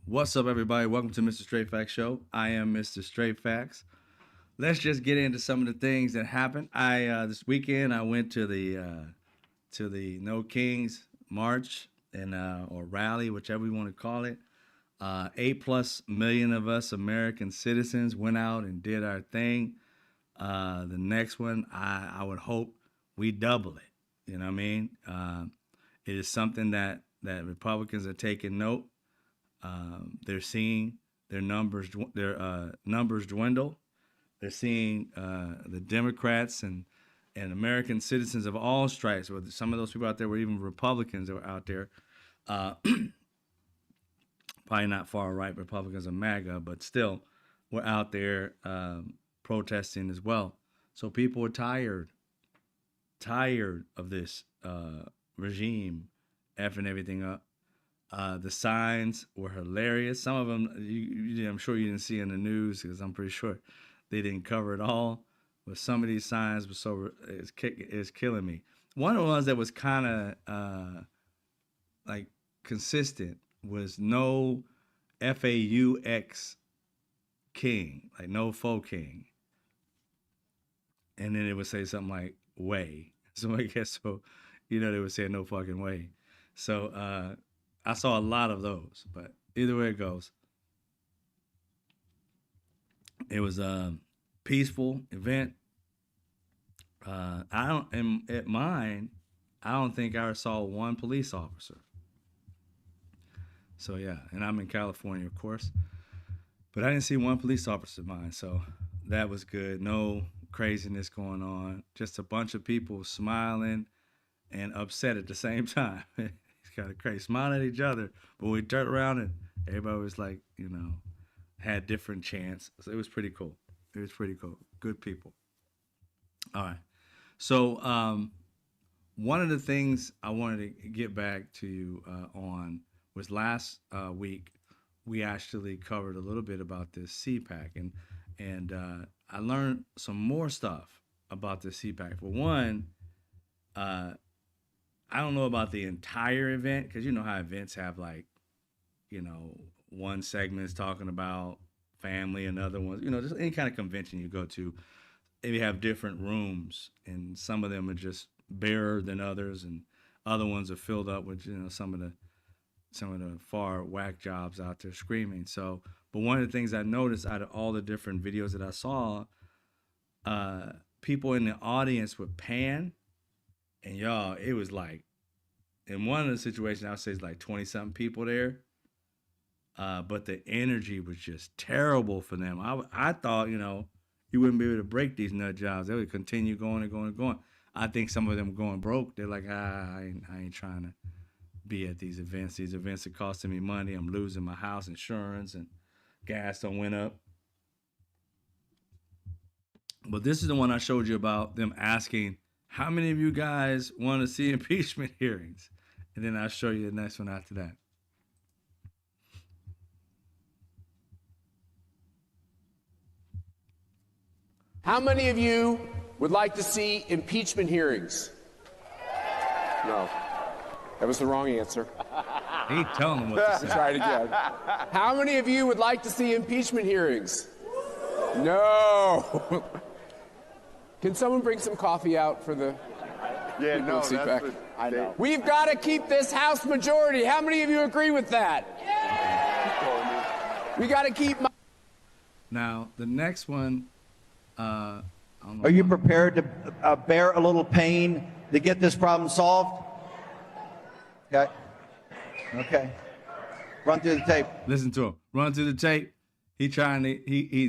What's up, everybody? Welcome to Mr. Straight Facts Show. I am Mr. Straight Facts. Let's just get into some of the things that happened. This weekend I went to the No Kings March and or rally, whichever you want to call it. 8+ million of us American citizens went out and did our thing. The next one, I would hope we double it. You know what I mean? It is something that Republicans are taking note. They're seeing their numbers dwindle. They're seeing the Democrats and American citizens of all stripes. Some of those people out there were even Republicans that were out there. Probably not far right Republicans of MAGA, but still were out there protesting as well. So people were tired of this regime effing everything up. The signs were hilarious. Some of them, I'm sure you didn't see in the news because I'm pretty sure they didn't cover it all. But some of these signs were it's killing me. One of the ones that was kind of like consistent was no FAUX king, like no faux king. And then it would say something like way. So I guess they would say no fucking way. So I saw a lot of those, but either way it goes, it was a peaceful event. I don't think I saw one police officer. So yeah, and I'm in California, of course, but I didn't see one police officer of mine. So that was good. No craziness going on. Just a bunch of people smiling and upset at the same time. It's kind of crazy, smiling at each other. But we turned around and everybody was like, had different chants. So it was pretty cool. Good people. All right. So one of the things I wanted to get back to you on was last week we actually covered a little bit about this CPAC, and I learned some more stuff about the CPAC. For one, I don't know about the entire event because you know how events have one segment is talking about family, another one, just any kind of convention you go to, they have different rooms, and some of them are just barer than others, and other ones are filled up with some of the far whack jobs out there screaming. So, but one of the things I noticed out of all the different videos that I saw, people in the audience would pan, and y'all, it was like, in one of the situations, I would say it's like 20-something people there, but the energy was just terrible for them. I thought, you wouldn't be able to break these nut jobs. They would continue going and going and going. I think some of them going broke. They're like, I ain't trying to be at these events. These events are costing me money. I'm losing my house insurance and gas done went up. But this is the one I showed you about them asking, how many of you guys want to see impeachment hearings? And then I'll show you the next one after that. How many of you would like to see impeachment hearings? No. That was the wrong answer. He telling them what to say. Try it again. How many of you would like to see impeachment hearings? No. Can someone bring some coffee out for the CPAC? I know. We've got to keep this House majority. How many of you agree with that? Yeah. We got to keep. Now, the next one. Are you prepared to bear a little pain to get this problem solved? Okay. Run through the tape. Listen to him. Run through the tape. He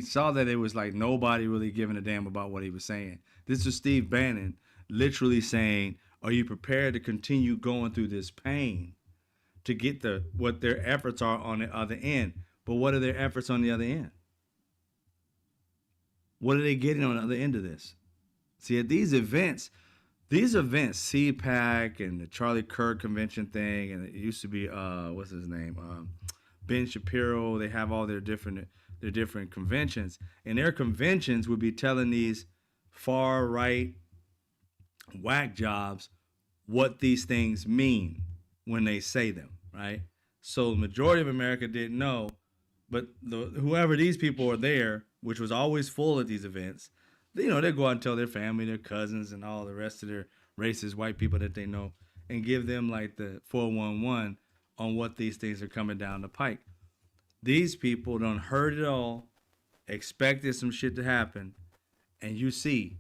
saw that it was like nobody really giving a damn about what he was saying. This is Steve Bannon literally saying, are you prepared to continue going through this pain to get what their efforts are on the other end? But what are their efforts on the other end? What are they getting on the other end of this? See, at these events, CPAC and the Charlie Kirk convention thing, and it used to be, what's his name? Ben Shapiro. They have all their different conventions. And their conventions would be telling these far right whack jobs what these things mean when they say them, right? So the majority of America didn't know, but whoever these people are there, which was always full at these events, they go out and tell their family, their cousins, and all the rest of their racist white people that they know, and give them like the 411 on what these things are coming down the pike. These people done heard it all, expected some shit to happen, and you see,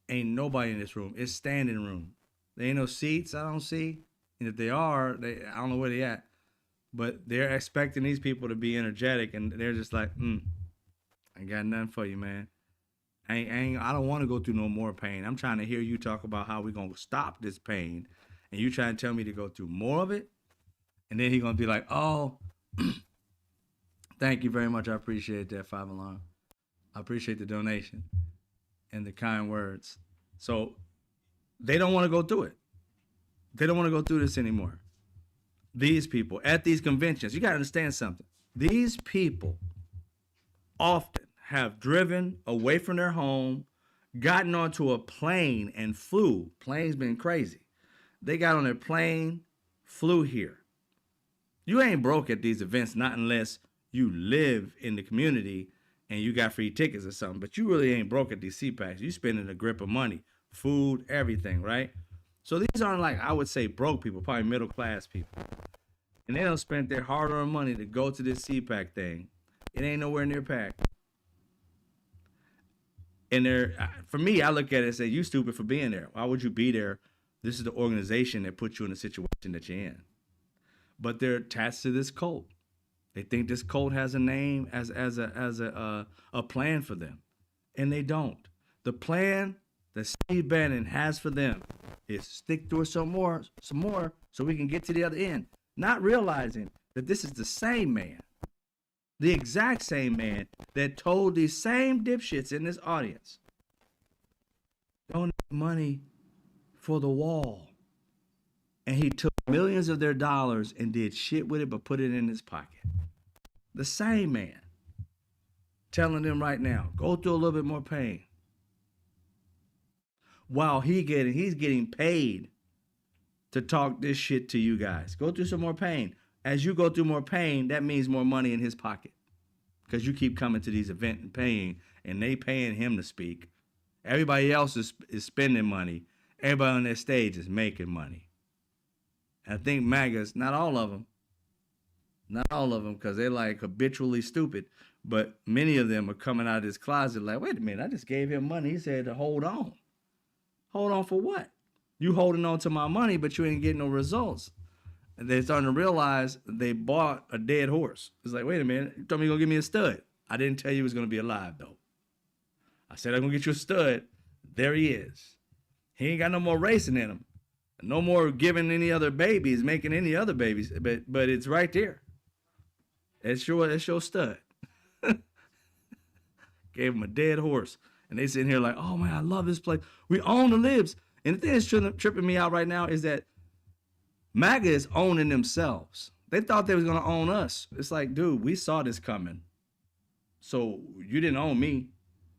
ain't nobody in this room. It's standing room. There ain't no seats I don't see, and if they are, I don't know where they at. But they're expecting these people to be energetic, and they're just like, I ain't got nothing for you, man. I don't want to go through no more pain. I'm trying to hear you talk about how we're going to stop this pain, and you trying to tell me to go through more of it? And then he going to be like, oh, thank you very much. I appreciate that, 5-alarm. I appreciate the donation and the kind words. So they don't want to go through it. They don't want to go through this anymore. These people at these conventions, you got to understand something. These people often have driven away from their home, gotten onto a plane and flew. Plane's been crazy. They got on a plane, flew here. You ain't broke at these events, not unless you live in the community and you got free tickets or something. But you really ain't broke at these CPACs. You spending a grip of money, food, everything, right? So these aren't like, I would say, broke people, probably middle class people. And they don't spend their hard-earned money to go to this CPAC thing. It ain't nowhere near packed. And for me, I look at it and say, you stupid for being there. Why would you be there? This is the organization that put you in the situation that you're in. But they're attached to this cult. They think this cult has a name as a plan for them, and they don't. The plan that Steve Bannon has for them is stick to it some more, so we can get to the other end. Not realizing that this is the same man, the exact same man that told these same dipshits in this audience, donate money for the wall. And he took millions of their dollars and did shit with it, but put it in his pocket. The same man telling them right now, go through a little bit more pain. While he's getting paid to talk this shit to you guys. Go through some more pain. As you go through more pain, that means more money in his pocket. Because you keep coming to these events and paying, and they paying him to speak. Everybody else is spending money. Everybody on their stage is making money. I think MAGAs, not all of them, because they're like habitually stupid, but many of them are coming out of this closet like, wait a minute, I just gave him money. He said to hold on. Hold on for what? You holding on to my money, but you ain't getting no results. And they're starting to realize they bought a dead horse. It's like, wait a minute, you told me you're going to give me a stud. I didn't tell you he was going to be alive, though. I said I'm going to get you a stud. There he is. He ain't got no more racing in him. No more giving any other babies, making any other babies, but it's right there. It's your stud. Gave him a dead horse. And they sitting here like, oh man, I love this place. We own the libs. And the thing that's tripping me out right now is that MAGA is owning themselves. They thought they was going to own us. It's like, dude, we saw this coming. So you didn't own me.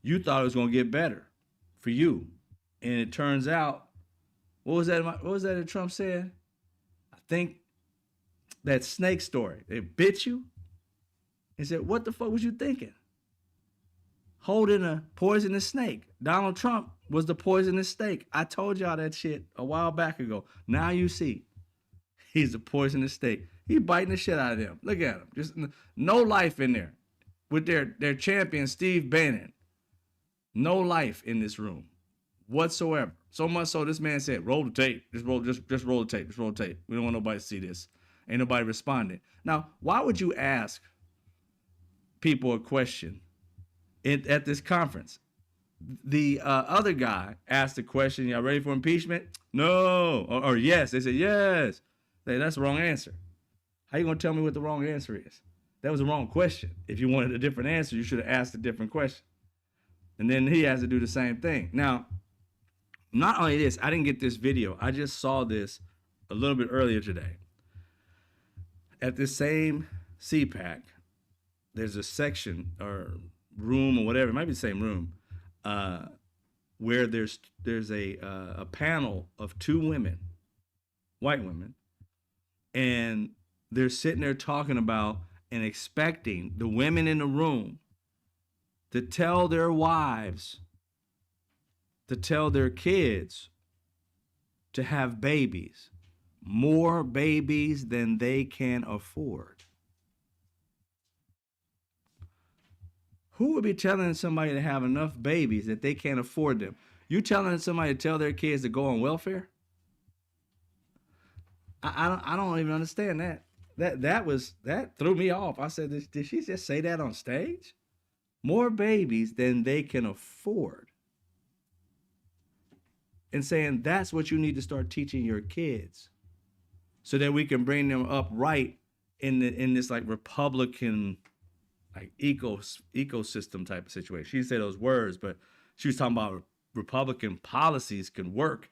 You thought it was going to get better for you. And it turns out, what was that Trump said? I think that snake story. They bit you and said, what the fuck was you thinking? Holding a poisonous snake. Donald Trump was the poisonous snake. I told y'all that shit a while back ago. Now you see, he's the poisonous snake. He biting the shit out of them. Look at him. Just no life in there. With their champion, Steve Bannon. No life in this room whatsoever. So much so this man said, roll the tape. Just roll the tape. Just roll the tape. We don't want nobody to see this. Ain't nobody responding. Now, why would you ask people a question at this conference? The other guy asked the question, y'all ready for impeachment? No. Or yes. They said yes. That's the wrong answer. How you going to tell me what the wrong answer is? That was the wrong question. If you wanted a different answer, you should have asked a different question. And then he has to do the same thing. Now, not only this, I didn't get this video. I just saw this a little bit earlier today. At this same CPAC, there's a section or room or whatever, it might be the same room, where there's a panel of two women, white women, and they're sitting there talking about and expecting the women in the room to tell their wives, to tell their kids to have babies, more babies than they can afford. Who would be telling somebody to have enough babies that they can't afford them? You telling somebody to tell their kids to go on welfare? I don't even understand that. That threw me off. I said, did she just say that on stage? More babies than they can afford. And saying that's what you need to start teaching your kids, so that we can bring them up right in this like Republican like ecosystem type of situation. She didn't say those words, but she was talking about Republican policies can work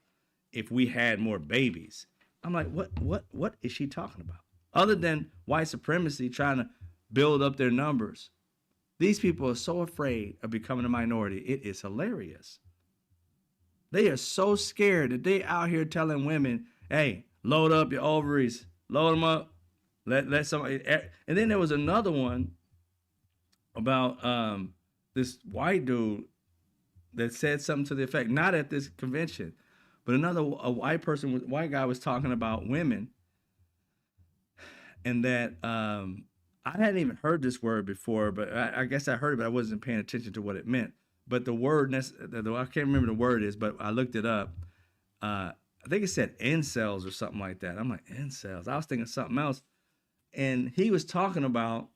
if we had more babies. I'm like, what is she talking about? Other than white supremacy trying to build up their numbers. These people are so afraid of becoming a minority. It is hilarious. They are so scared that they out here telling women, hey, load up your ovaries, load them up, let somebody. And then there was another one about this white dude that said something to the effect, not at this convention, but a white guy was talking about women, and that I hadn't even heard this word before, but I guess I heard it, but I wasn't paying attention to what it meant. But the word, I can't remember the word is, but I looked it up. I think it said incels or something like that. I'm like, incels? I was thinking something else. And he was talking about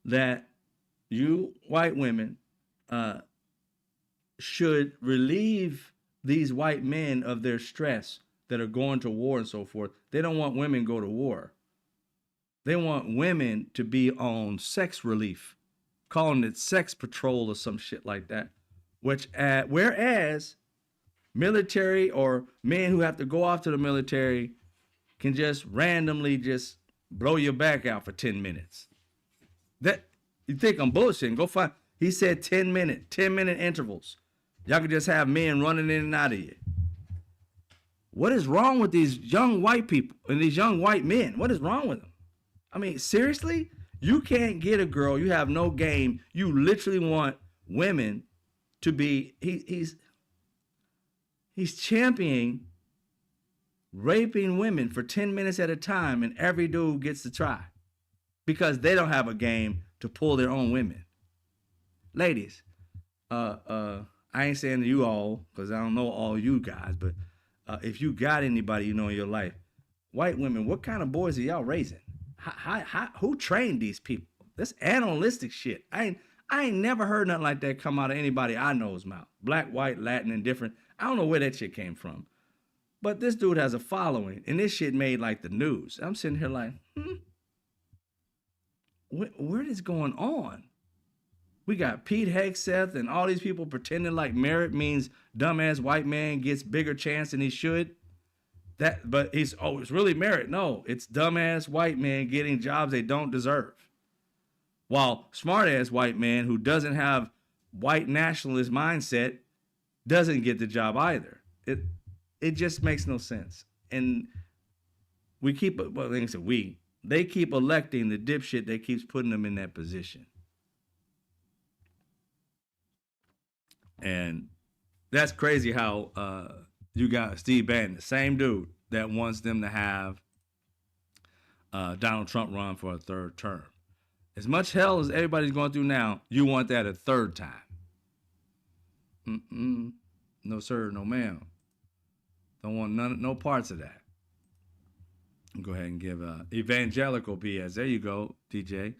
that you white women should relieve these white men of their stress that are going to war and so forth. They don't want women to go to war. They want women to be on sex relief, calling it sex patrol or some shit like that. Whereas military or men who have to go off to the military can just randomly just blow your back out for 10 minutes. That you think I'm bullshitting? Go find. He said 10-minute intervals. Y'all can just have men running in and out of you. What is wrong with these young white people and these young white men? What is wrong with them? I mean, seriously? You can't get a girl. You have no game. You literally want women to be. He's championing raping women for 10 minutes at a time, and every dude gets to try because they don't have a game to pull their own women. Ladies, I ain't saying to you all because I don't know all you guys, but if you got anybody you know in your life, white women, what kind of boys are y'all raising? Who trained these people? That's animalistic shit. I ain't never heard nothing like that come out of anybody I know's mouth. Black, white, Latin, and different. I don't know where that shit came from. But this dude has a following, and this shit made like the news. I'm sitting here like, what is going on? We got Pete Hegseth and all these people pretending like merit means dumbass white man gets bigger chance than he should. But it's really merit. No, it's dumbass white man getting jobs they don't deserve. While smart ass white man who doesn't have white nationalist mindset doesn't get the job either. It just makes no sense. And they keep electing the dipshit that keeps putting them in that position. And that's crazy how you got Steve Bannon, the same dude that wants them to have Donald Trump run for a third term. As much hell as everybody's going through now, you want that a third time. No sir, no ma'am. Don't want no parts of that. Go ahead and give evangelical BS. There you go, DJ.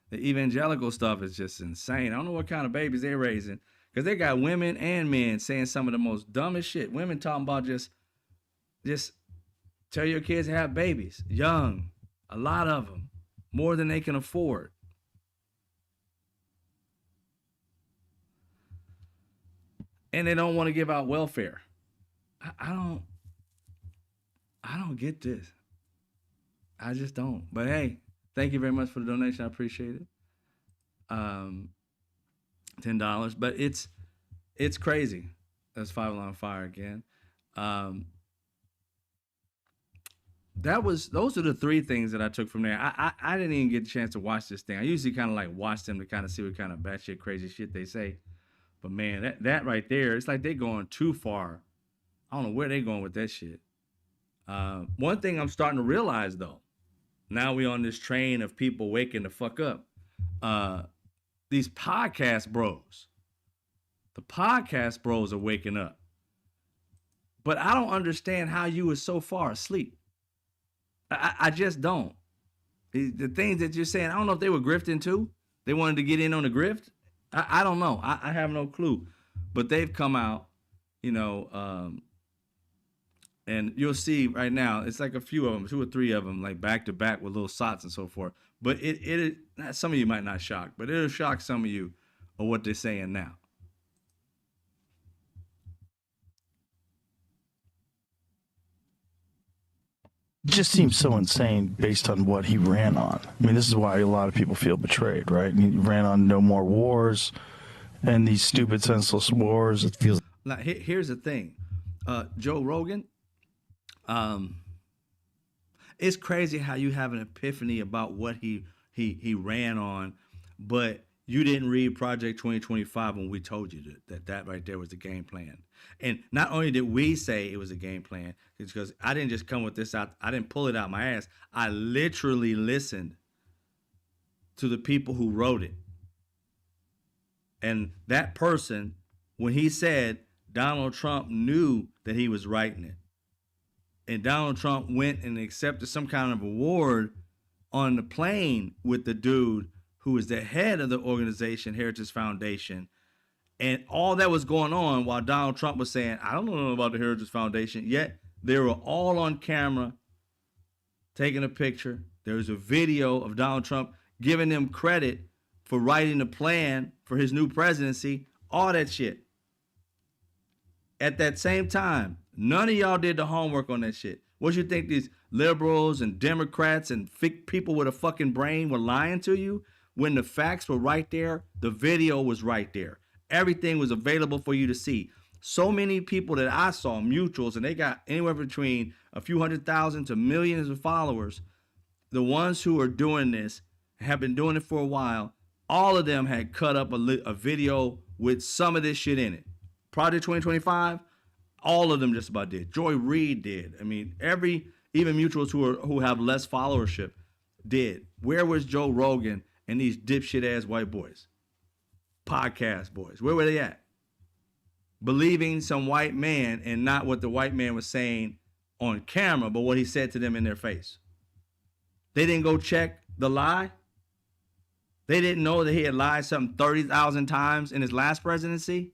The evangelical stuff is just insane. I don't know what kind of babies they're raising. Because they got women and men saying some of the most dumbest shit. Women talking about just tell your kids to have babies. Young. A lot of them. More than they can afford. And they don't want to give out welfare. I don't get this. I just don't. But hey, thank you very much for the donation. I appreciate it. $10, but it's crazy. That's Five Alarm Fire again. those are the three things that I took from there. I didn't even get a chance to watch this thing. I usually kind of like watch them to kind of see what kind of batshit crazy shit they say. But man, that right there, it's like they're going too far. I don't know where they're going with that shit. One thing I'm starting to realize though, now we on this train of people waking the fuck up. These podcast bros, the podcast bros are waking up. But I don't understand how you were so far asleep. I just don't. The things that you're saying, I don't know if they were grifting too. They wanted to get in on the grift. I don't know. I have no clue. But they've come out, and you'll see right now, it's like a few of them, 2 or 3 of them, like back to back with little sots and so forth. But it some of you might not shock, but it'll shock some of you of what they're saying now. It just seems so insane based on what he ran on. I mean, this is why a lot of people feel betrayed, right? He ran on no more wars and these stupid, senseless wars. It feels. Now, here's the thing. Joe Rogan, it's crazy how you have an epiphany about what he ran on, but you didn't read Project 2025 when we told you that right there was the game plan. And not only did we say it was a game plan, it's because I didn't just come with this out. I didn't pull it out my ass. I literally listened to the people who wrote it. And that person, when he said Donald Trump knew that he was writing it, and Donald Trump went and accepted some kind of award on the plane with the dude who is the head of the organization, Heritage Foundation, and all that was going on while Donald Trump was saying, I don't know about the Heritage Foundation, yet they were all on camera taking a picture. There's a video of Donald Trump giving them credit for writing the plan for his new presidency, all that shit. At that same time, none of y'all did the homework on that shit. What you think these liberals and Democrats and people with a fucking brain were lying to you? When the facts were right there, the video was right there. Everything was available for you to see. So many people that I saw, mutuals, and they got anywhere between a few 100,000 to millions of followers. The ones who are doing this have been doing it for a while. All of them had cut up a video with some of this shit in it. Project 2025, all of them just about did. Joy Reid did. I mean, even mutuals who have less followership did. Where was Joe Rogan and these dipshit ass white boys? Podcast boys. Where were they at? Believing some white man and not what the white man was saying on camera, but what he said to them in their face. They didn't go check the lie. They didn't know that he had lied something 30,000 times in his last presidency.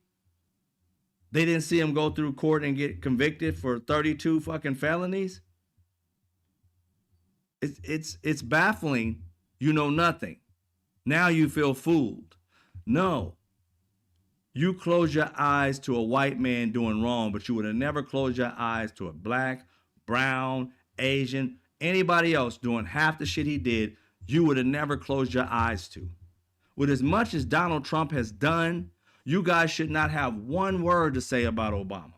They didn't see him go through court and get convicted for 32 fucking felonies. It's baffling. You know nothing. Now you feel fooled. No. You close your eyes to a white man doing wrong, but you would have never closed your eyes to a black, brown, Asian, anybody else doing half the shit he did, you would have never closed your eyes to. With as much as Donald Trump has done, you guys should not have one word to say about Obama,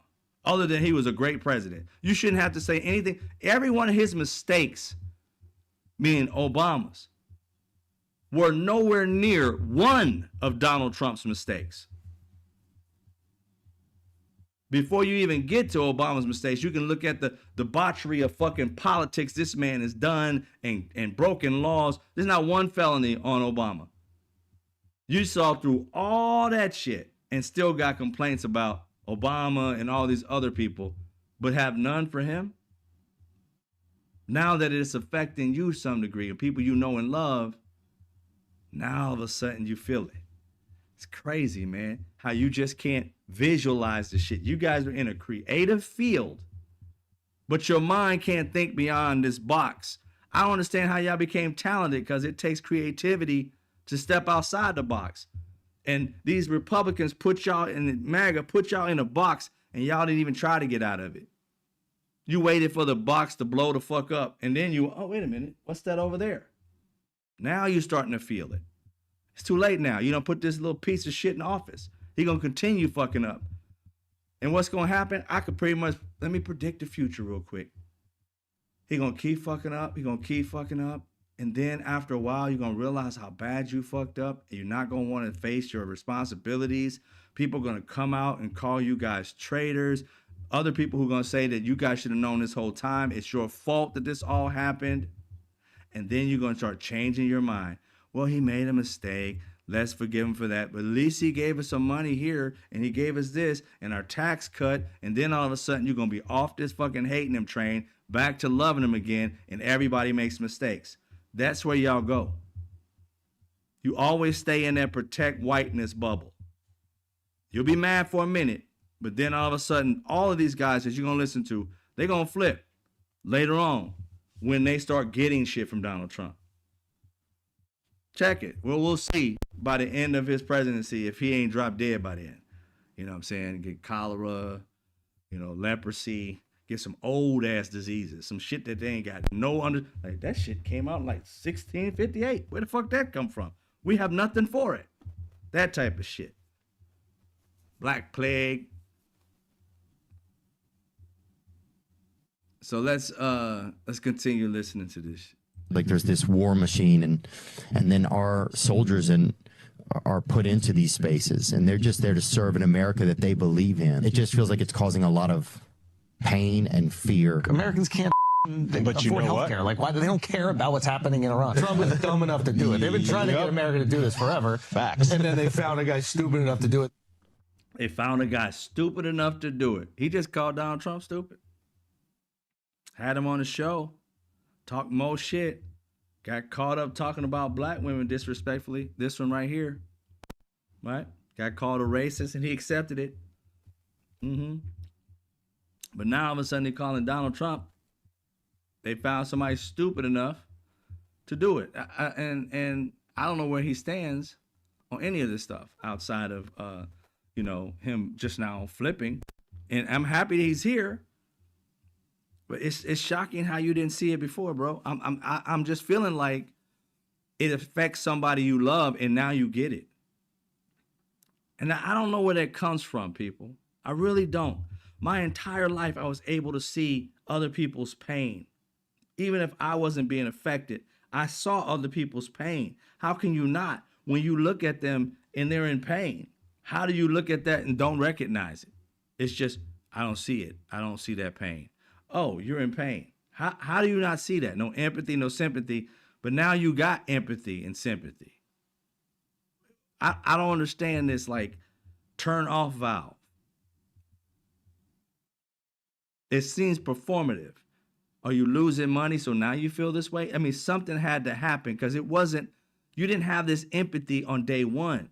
other than he was a great president. You shouldn't have to say anything. Every one of his mistakes, meaning Obama's, were nowhere near one of Donald Trump's mistakes. Before you even get to Obama's mistakes, you can look at the debauchery of fucking politics this man has done and broken laws. There's not one felony on Obama. You saw through all that shit and still got complaints about Obama and all these other people, but have none for him. Now that it's affecting you to some degree, and people you know and love, now all of a sudden you feel it. It's crazy, man, how you just can't visualize the shit. You guys are in a creative field, but your mind can't think beyond this box. I don't understand how y'all became talented, because it takes creativity to step outside the box. And these Republicans put y'all in MAGA, put y'all in a box, and y'all didn't even try to get out of it. You waited for the box to blow the fuck up, and then oh, wait a minute, what's that over there? Now you're starting to feel it. It's too late now. You don't put this little piece of shit in office. He's going to continue fucking up. And what's going to happen? I could pretty much, let me predict the future real quick. He gonna keep fucking up. He gonna keep fucking up. And then after a while, you're gonna realize how bad you fucked up. And you're not gonna want to face your responsibilities. People are gonna come out and call you guys traitors. Other people who are gonna say that you guys should have known this whole time. It's your fault that this all happened. And then you're gonna start changing your mind. Well, he made a mistake. Let's forgive him for that. But at least he gave us some money here, and he gave us this, and our tax cut. And then all of a sudden, you're gonna be off this fucking hating him train, back to loving him again, and everybody makes mistakes. That's where y'all go. You always stay in that protect whiteness bubble. You'll be mad for a minute, but then all of a sudden, all of these guys that you're going to listen to, they're going to flip later on when they start getting shit from Donald Trump. Check it. Well, we'll see by the end of his presidency if he ain't dropped dead by then. You know what I'm saying? Get cholera, leprosy. Get some old ass diseases, some shit that they ain't got no under. Like that shit came out in like 1658. Where the fuck that come from? We have nothing for it. That type of shit. Black plague. So let's continue listening to this. Like there's this war machine, and then our soldiers are put into these spaces, and they're just there to serve an America that they believe in. It just feels like it's causing a lot of pain and fear. Americans can't but you know healthcare. what? Like, why? They don't care about what's happening in Iran. Trump was dumb enough to do it. They've been trying to get America to do this forever. Facts. And then they found a guy stupid enough to do it. They found a guy stupid enough to do it. He just called Donald Trump stupid. Had him on the show. Talked more shit. Got caught up talking about black women disrespectfully. This one right here. Right? Got called a racist and he accepted it. But now all of a sudden they're calling Donald Trump. They found somebody stupid enough to do it. And I don't know where he stands on any of this stuff outside of, him just now flipping. And I'm happy that he's here. But it's shocking how you didn't see it before, bro. I'm just feeling like it affects somebody you love and now you get it. And I don't know where that comes from, people. I really don't. My entire life, I was able to see other people's pain. Even if I wasn't being affected, I saw other people's pain. How can you not? When you look at them and they're in pain, how do you look at that and don't recognize it? It's just, I don't see it. I don't see that pain. Oh, you're in pain. How do you not see that? No empathy, no sympathy. But now you got empathy and sympathy. I don't understand this like turn off valve. It seems performative. Are you losing money so now you feel this way? I mean, something had to happen because you didn't have this empathy on day one.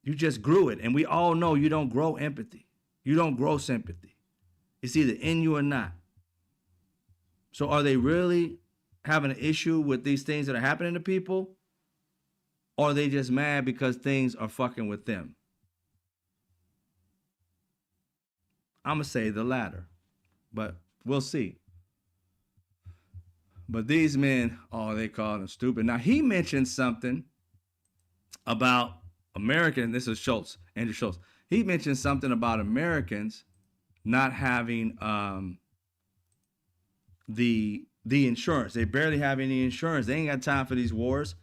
You just grew it. And we all know you don't grow empathy. You don't grow sympathy. It's either in you or not. So are they really having an issue with these things that are happening to people? Or are they just mad because things are fucking with them? I'm going to say the latter, but we'll see. But these men, they call them stupid. Now, he mentioned something about American, this is Schultz, Andrew Schultz. He mentioned something about Americans not having the insurance. They barely have any insurance. They ain't got time for these wars.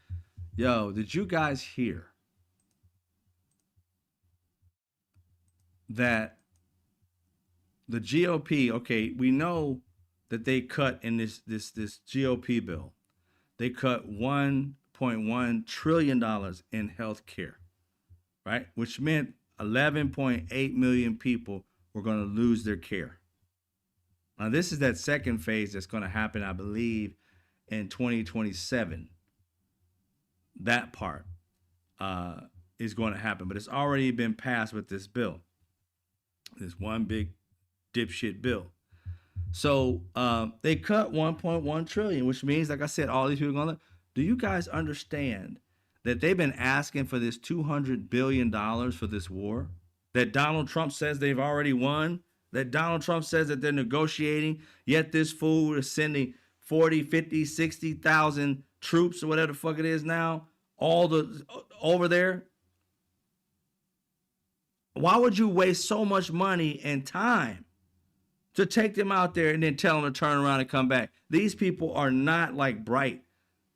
Yo, did you guys hear that the GOP, okay, we know that they cut in this GOP bill, they cut $1.1 trillion in health care, right? Which meant 11.8 million people were going to lose their care. Now, this is that second phase that's going to happen, I believe, in 2027. That part is going to happen, but it's already been passed with this bill. This one big dipshit bill. So they cut 1.1 trillion, which means, like I said, all these people are going to. Do you guys understand that they've been asking for this $200 billion for this war? That Donald Trump says they've already won? That Donald Trump says that they're negotiating, yet this fool is sending 40, 50, 60,000 troops or whatever the fuck it is now, over there? Why would you waste so much money and time to take them out there and then tell them to turn around and come back. These people are not like bright.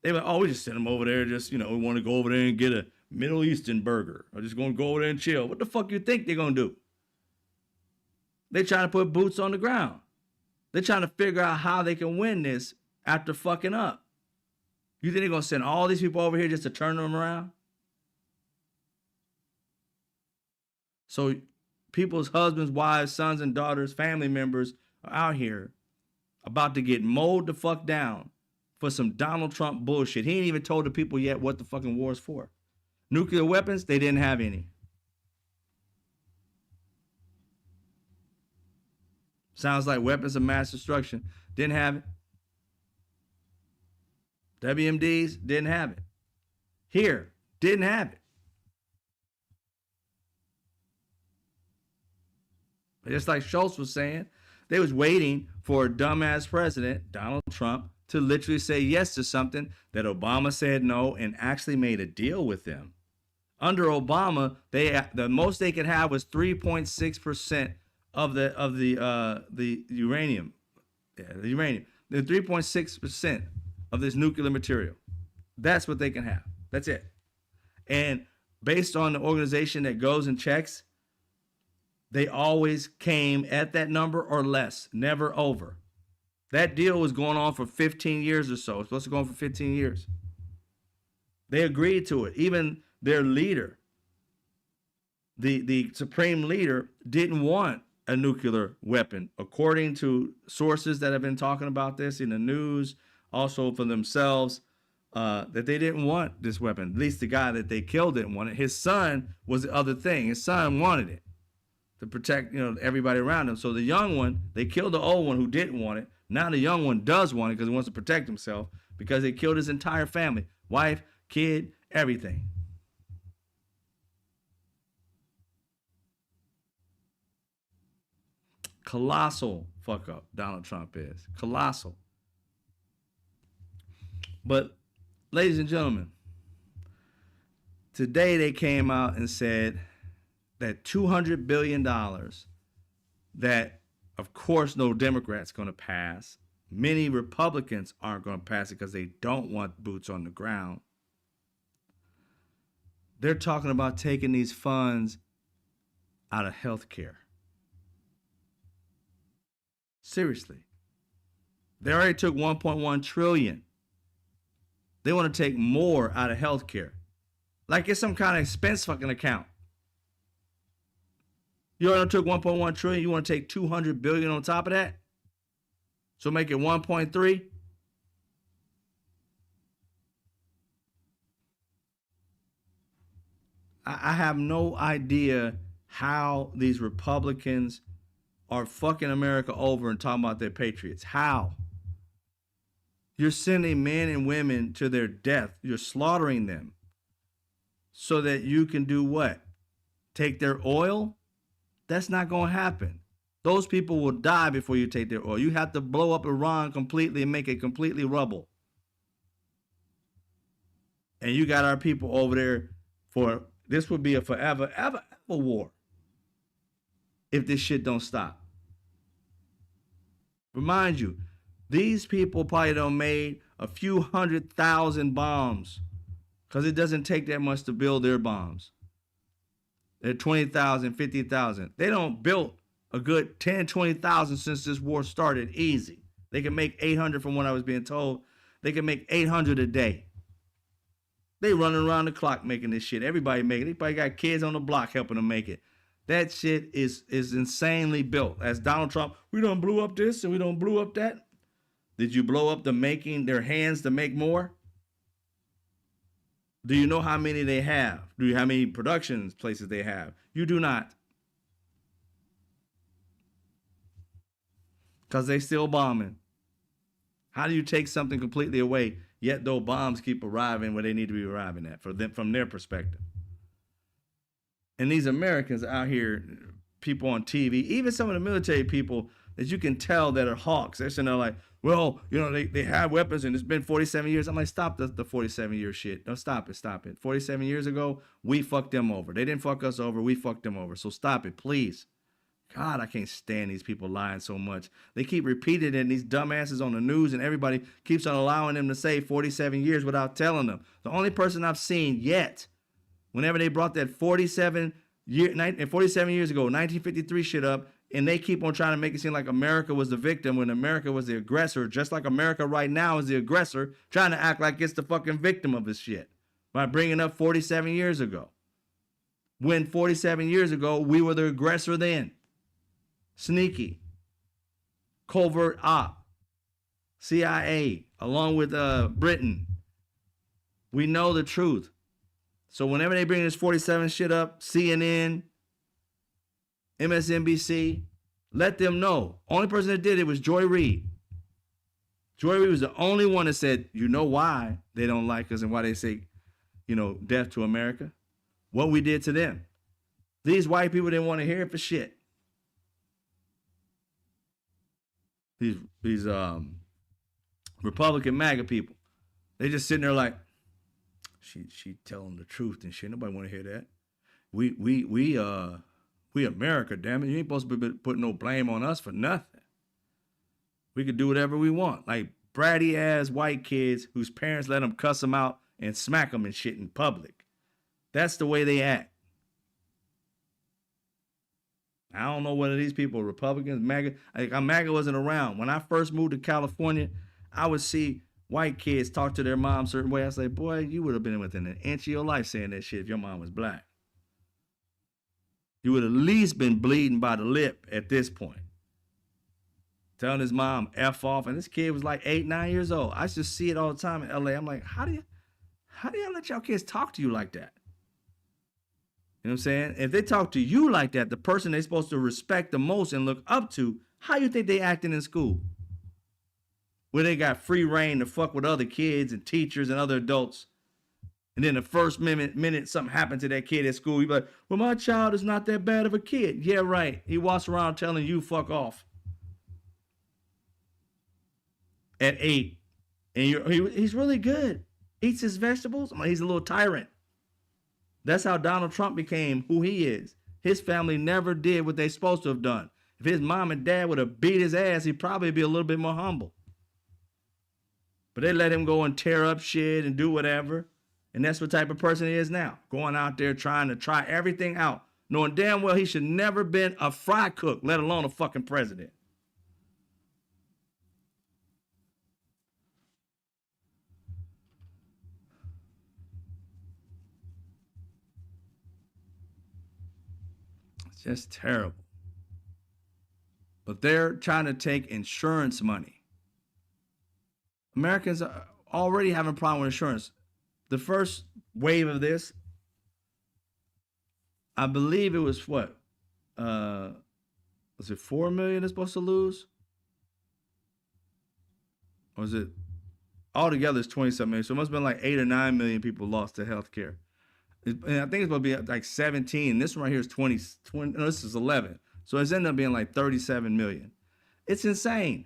They're like, oh, we just send them over there. Just, we want to go over there and get a Middle Eastern burger. Or just going to go over there and chill. What the fuck you think they're going to do? They're trying to put boots on the ground. They're trying to figure out how they can win this after fucking up. You think they're going to send all these people over here just to turn them around? So people's husbands, wives, sons, and daughters, family members are out here about to get mowed the fuck down for some Donald Trump bullshit. He ain't even told the people yet what the fucking war is for. Nuclear weapons, they didn't have any. Sounds like weapons of mass destruction. Didn't have it. WMDs, didn't have it. Here, didn't have it. Just like Schultz was saying, they was waiting for a dumbass president, Donald Trump, to literally say yes to something that Obama said no and actually made a deal with them. Under Obama, the most they could have was 3.6% of the uranium. Yeah, the uranium. The 3.6% of this nuclear material. That's what they can have. That's it. And based on the organization that goes and checks, they always came at that number or less, never over. That deal was going on for 15 years or so. It's supposed to go on for 15 years. They agreed to it. Even their leader, the supreme leader, didn't want a nuclear weapon, according to sources that have been talking about this in the news, also for themselves, that they didn't want this weapon. At least the guy that they killed didn't want it. His son was the other thing. His son wanted it to protect, everybody around him. So the young one, they killed the old one who didn't want it. Now the young one does want it because he wants to protect himself, because they killed his entire family, wife, kid, everything. Colossal fuck up Donald Trump is. Colossal. But ladies and gentlemen, today they came out and said that $200 billion that, of course, no Democrat's going to pass. Many Republicans aren't going to pass it because they don't want boots on the ground. They're talking about taking these funds out of health care. Seriously. They already took $1.1 trillion. They want to take more out of health care. Like it's some kind of expense fucking account. You already took 1.1 trillion. You want to take 200 billion on top of that? So make it 1.3. I have no idea how these Republicans are fucking America over and talking about their patriots. How? You're sending men and women to their death. You're slaughtering them so that you can do what? Take their oil? That's not going to happen. Those people will die before you take their oil. You have to blow up Iran completely and make it completely rubble. And you got our people over there for, this would be a forever, ever war if this shit don't stop. Remind you, these people probably done made a few 100,000 bombs because it doesn't take that much to build their bombs. They're 20,000, 50,000. They don't build a good 10, 20,000 since this war started easy. They can make 800 from what I was being told. They can make 800 a day. They running around the clock making this shit. Everybody making it. They probably got kids on the block helping them make it. That shit is insanely built. As Donald Trump, we done blew up this and we done blew up that. Did you blow up their hands to make more? Do you know how many they have? Do you know how many production places they have? You do not. Because they still bombing. How do you take something completely away, yet those bombs keep arriving where they need to be arriving at from their perspective? And these Americans out here, people on TV, even some of the military people that you can tell that are hawks, they're sitting there like, well, they have weapons and it's been 47 years. I'm like, stop the 47-year shit. No, stop it. 47 years ago, we fucked them over. They didn't fuck us over. We fucked them over. So stop it, please. God, I can't stand these people lying so much. They keep repeating it, and these dumbasses on the news, and everybody keeps on allowing them to say 47 years without telling them. The only person I've seen yet, whenever they brought that 47 years ago, 1953 shit up, and they keep on trying to make it seem like America was the victim when America was the aggressor, just like America right now is the aggressor, trying to act like it's the fucking victim of this shit by bringing up 47 years ago. When 47 years ago, we were the aggressor then. Sneaky, covert op, CIA, along with Britain. We know the truth. So whenever they bring this 47 shit up, CNN, MSNBC, let them know. Only person that did it was Joy Reid. Joy Reid was the only one that said, you know why they don't like us and why they say, death to America. What we did to them. These white people didn't want to hear it for shit. These Republican MAGA people, they just sitting there like, she telling the truth and shit. Nobody want to hear that. We America, damn it. You ain't supposed to be putting no blame on us for nothing. We could do whatever we want. Like bratty ass white kids whose parents let them cuss them out and smack them and shit in public. That's the way they act. I don't know whether these people are Republicans, MAGA. MAGA wasn't around. When I first moved to California, I would see white kids talk to their mom a certain way. I say, boy, you would have been within an inch of your life saying that shit if your mom was black. You would have at least been bleeding by the lip at this point. Telling his mom F off. And this kid was like 8, 9 years old. I just see it all the time in LA. I'm like, how do y'all let y'all kids talk to you like that? You know what I'm saying? If they talk to you like that, the person they're supposed to respect the most and look up to, how you think they acting in school? Where they got free reign to fuck with other kids and teachers and other adults. And then the first minute something happened to that kid at school, you be like, well, my child is not that bad of a kid. Yeah, right. He walks around telling you fuck off. At 8. And he's really good. Eats his vegetables. He's a little tyrant. That's how Donald Trump became who he is. His family never did what they're supposed to have done. If his mom and dad would have beat his ass, he'd probably be a little bit more humble. But they let him go and tear up shit and do whatever. And that's what type of person he is now. Going out there trying to try everything out. Knowing damn well he should never been a fry cook, let alone a fucking president. Just terrible. But they're trying to take insurance money. Americans are already having a problem with insurance. The first wave of this, I believe it was what? Was it 4 million they're supposed to lose? Or was it altogether it's 27 million? So it must have been like 8 or 9 million people lost to health care. And I think it's supposed to be like 17. This one right here is 20 no, this is 11. So it's ended up being like 37 million. It's insane.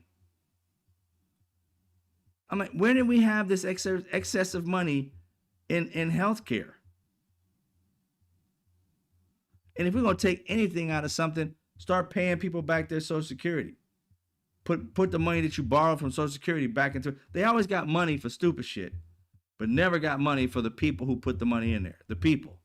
I'm like, where did we have this excessive money in healthcare? And if we're going to take anything out of something, start paying people back their Social Security. Put the money that you borrowed from Social Security back into it. They always got money for stupid shit, but never got money for the people who put the money in there. The people.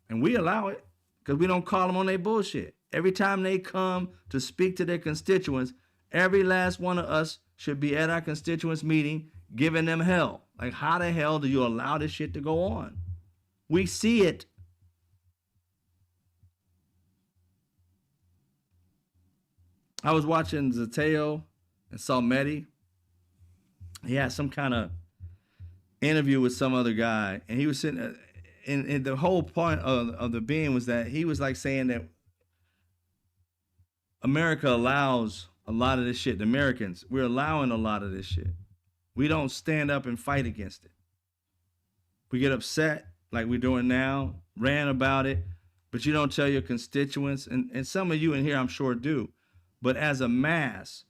And we allow it because we don't call them on their bullshit. Every time they come to speak to their constituents, every last one of us should be at our constituents meeting giving them hell. Like, how the hell do you allow this shit to go on? We see it. I was watching Zateo and Salmetti. He had some kind of interview with some other guy, and he was sitting, and the whole point of the being was that he was like saying that America allows a lot of this shit. The Americans, we're allowing a lot of this shit. We don't stand up and fight against it. We get upset like we're doing now, rant about it, but you don't tell your constituents, and some of you in here I'm sure do, but as a mass,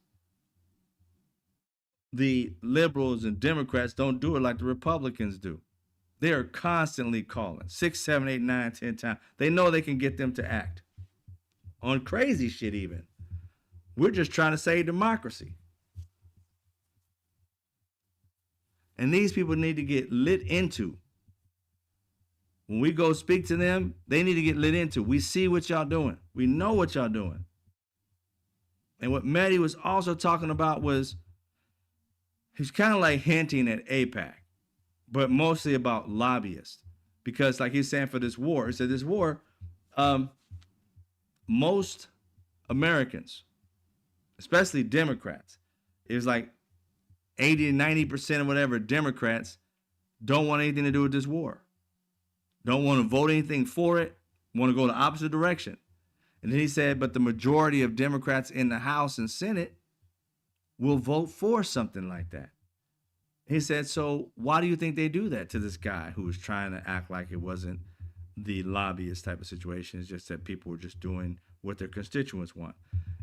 the liberals and Democrats don't do it like the Republicans do. They are constantly calling 6, 7, 8, 9, 10 times. They know they can get them to act on crazy shit even. We're just trying to save democracy. And these people need to get lit into. When we go speak to them, they need to get lit into. We see what y'all doing. We know what y'all doing. And what Mehdi was also talking about was, he's kind of like hinting at APAC, but mostly about lobbyists. Because like he's saying for this war, he said this war, most Americans, especially Democrats, it was like 80 to 90% or whatever Democrats don't want anything to do with this war. Don't want to vote anything for it, want to go the opposite direction. And then he said, but the majority of Democrats in the House and Senate will vote for something like that. He said, so why do you think they do that to this guy who was trying to act like it wasn't the lobbyist type of situation? It's just that people were just doing what their constituents want.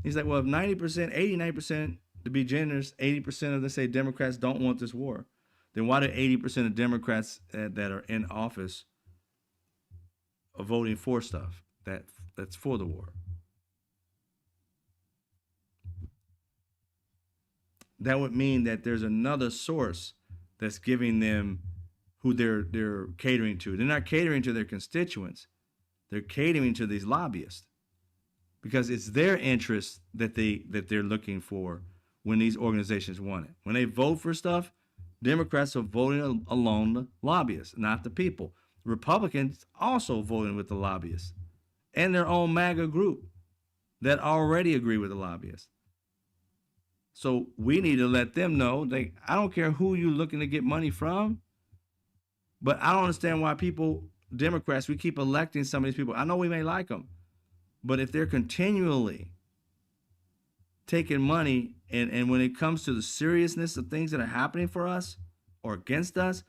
He's like, well, if 90%, 80, 90%, to be generous, 80% of, let's say, Democrats don't want this war, then why do 80% of Democrats that are in office are voting for stuff that's for the war? That would mean that there's another source that's giving them who they're catering to. They're not catering to their constituents. They're catering to these lobbyists because it's their interests that they're looking for when these organizations want it. When they vote for stuff, Democrats are voting along the lobbyists, not the people. Republicans also voting with the lobbyists and their own MAGA group that already agree with the lobbyists. So we need to let them know, I don't care who you're looking to get money from, but I don't understand why people, Democrats, we keep electing some of these people. I know we may like them, but if they're continually taking money and when it comes to the seriousness of things that are happening for us or against us,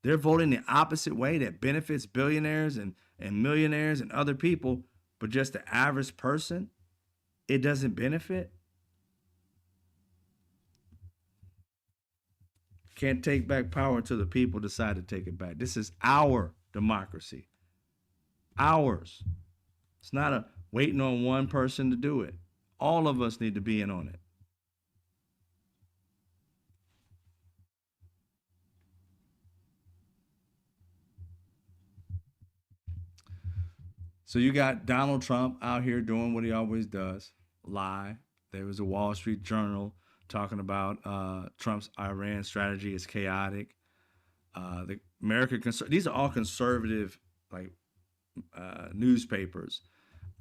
they're voting the opposite way that benefits billionaires and millionaires and other people, but just the average person, it doesn't benefit. Can't take back power until the people decide to take it back. This is our democracy. Ours. It's not a waiting on one person to do it. All of us need to be in on it. So you got Donald Trump out here doing what he always does, lie. There was a Wall Street Journal talking about Trump's Iran strategy is chaotic. The American these are all conservative newspapers.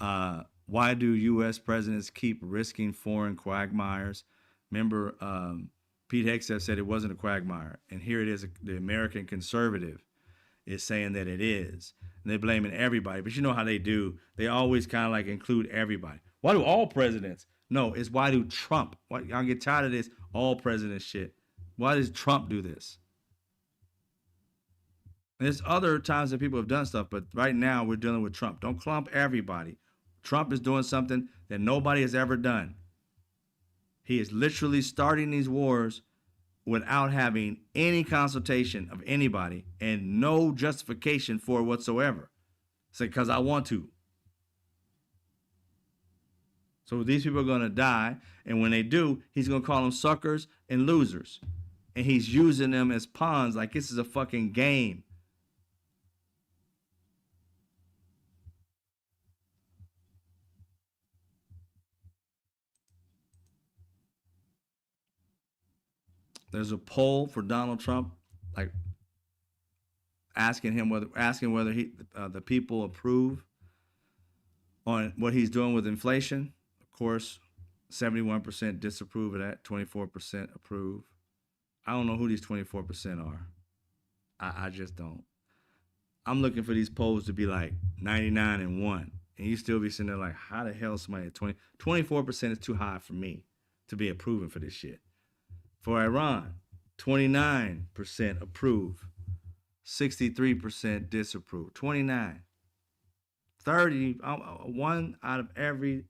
Why do U.S. presidents keep risking foreign quagmires? Remember, Pete Hegseth said it wasn't a quagmire, and here it is. The American conservative is saying that it is, and they're blaming everybody. But you know how they do? They always kind of like include everybody. Why do all presidents? No, it's why do Trump? Why, y'all get tired of this all president shit. Why does Trump do this? And there's other times that people have done stuff, but right now we're dealing with Trump. Don't clump everybody. Trump is doing something that nobody has ever done. He is literally starting these wars without having any consultation of anybody and no justification for it whatsoever. It's like, because I want to. So these people are going to die, and when they do, he's going to call them suckers and losers. And he's using them as pawns like this is a fucking game. There's a poll for Donald Trump, like asking whether the people approve on what he's doing with inflation. Of course, 71% disapprove of that, 24% approve. I don't know who these 24% are. I just don't. I'm looking for these polls to be like 99 and 1. And you still be sitting there like, how the hell is somebody at 24% is too high for me to be approving for this shit. For Iran, 29% approve, 63% disapprove. 29. 30, one out of every,